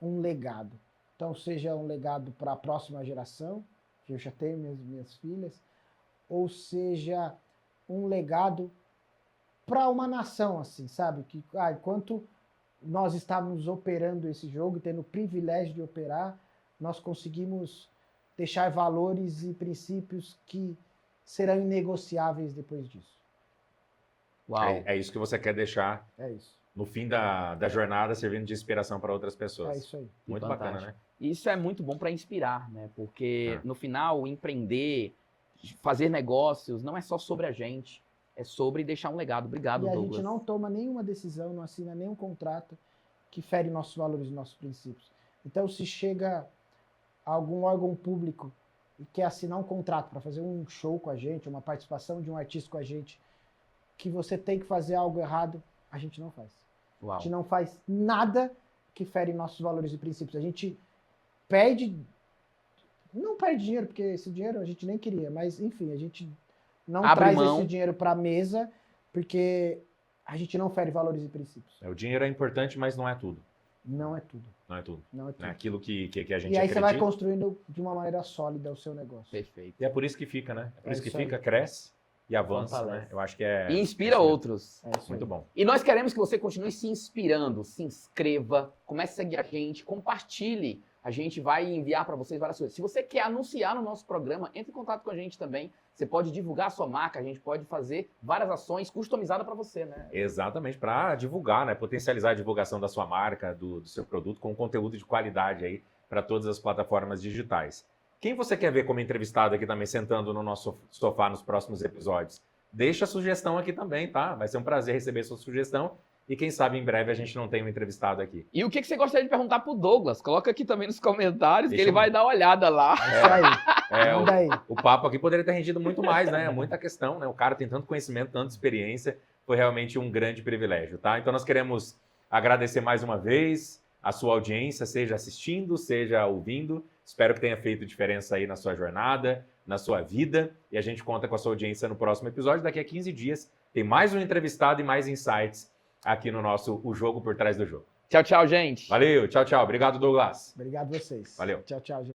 um legado. Então seja um legado para a próxima geração, que eu já tenho minhas filhas, ou seja um legado para uma nação, assim, sabe? Que enquanto nós estávamos operando esse jogo, tendo o privilégio de operar, nós conseguimos deixar valores e princípios que serão inegociáveis depois disso. Uau. É isso que você quer deixar É isso. no fim da jornada servindo de inspiração para outras pessoas. É isso aí. Muito Fantástico. bacana, né? Isso é muito bom para inspirar, né? Porque É. no final, empreender, fazer negócios, não é só sobre a gente, é sobre deixar um legado. Obrigado, E a Douglas. gente não toma nenhuma decisão, não assina nenhum contrato que fere nossos valores e nossos princípios. Então, se chega algum órgão público e quer assinar um contrato para fazer um show com a gente, uma participação de um artista com a gente, que você tem que fazer algo errado, a gente não faz. A Uau. gente não faz nada que fere nossos valores e princípios. A gente perde, não perde dinheiro, porque esse dinheiro a gente nem queria, mas enfim, a gente não Abre traz mão. esse dinheiro para a mesa, porque a gente não fere valores e princípios. O dinheiro é importante, mas não é tudo. Não é tudo. Não é tudo. Não é tudo. É aquilo que a gente E aí você vai acredita. construindo de uma maneira sólida o seu negócio. Perfeito. E é por isso que fica, né? É por É isso que isso aí. fica, cresce e avança, Fortalece. né? Eu acho que é... E inspira isso mesmo. outros. É isso Muito aí. bom. E nós queremos que você continue se inspirando, se inscreva, comece a seguir a gente, compartilhe. A gente vai enviar para vocês várias coisas. Se você quer anunciar no nosso programa, entre em contato com a gente também. Você pode divulgar a sua marca, a gente pode fazer várias ações customizadas para você, né? Exatamente, para divulgar, né? Potencializar a divulgação da sua marca, do seu produto, com conteúdo de qualidade aí para todas as plataformas digitais. Quem você quer ver como entrevistado aqui também, sentando no nosso sofá nos próximos episódios? Deixa a sugestão aqui também, tá? Vai ser um prazer receber sua sugestão. E quem sabe em breve a gente não tem um entrevistado aqui. E o que você gostaria de perguntar pro Douglas? Coloca aqui também nos comentários, que Deixa ele eu- vai dar uma olhada lá. É isso aí. É, Manda aí. o papo aqui poderia ter rendido muito mais, né? Muita questão, né? O cara tem tanto conhecimento, tanta experiência. Foi realmente um grande privilégio, tá? Então nós queremos agradecer mais uma vez a sua audiência, seja assistindo, seja ouvindo. Espero que tenha feito diferença aí na sua jornada, na sua vida. E a gente conta com a sua audiência no próximo episódio. Daqui a 15 dias tem mais um entrevistado e mais insights aqui no nosso O Jogo por Trás do Jogo. Tchau, tchau, gente. Valeu, tchau, tchau. Obrigado, Douglas. Obrigado a vocês. Valeu. Tchau, tchau, gente.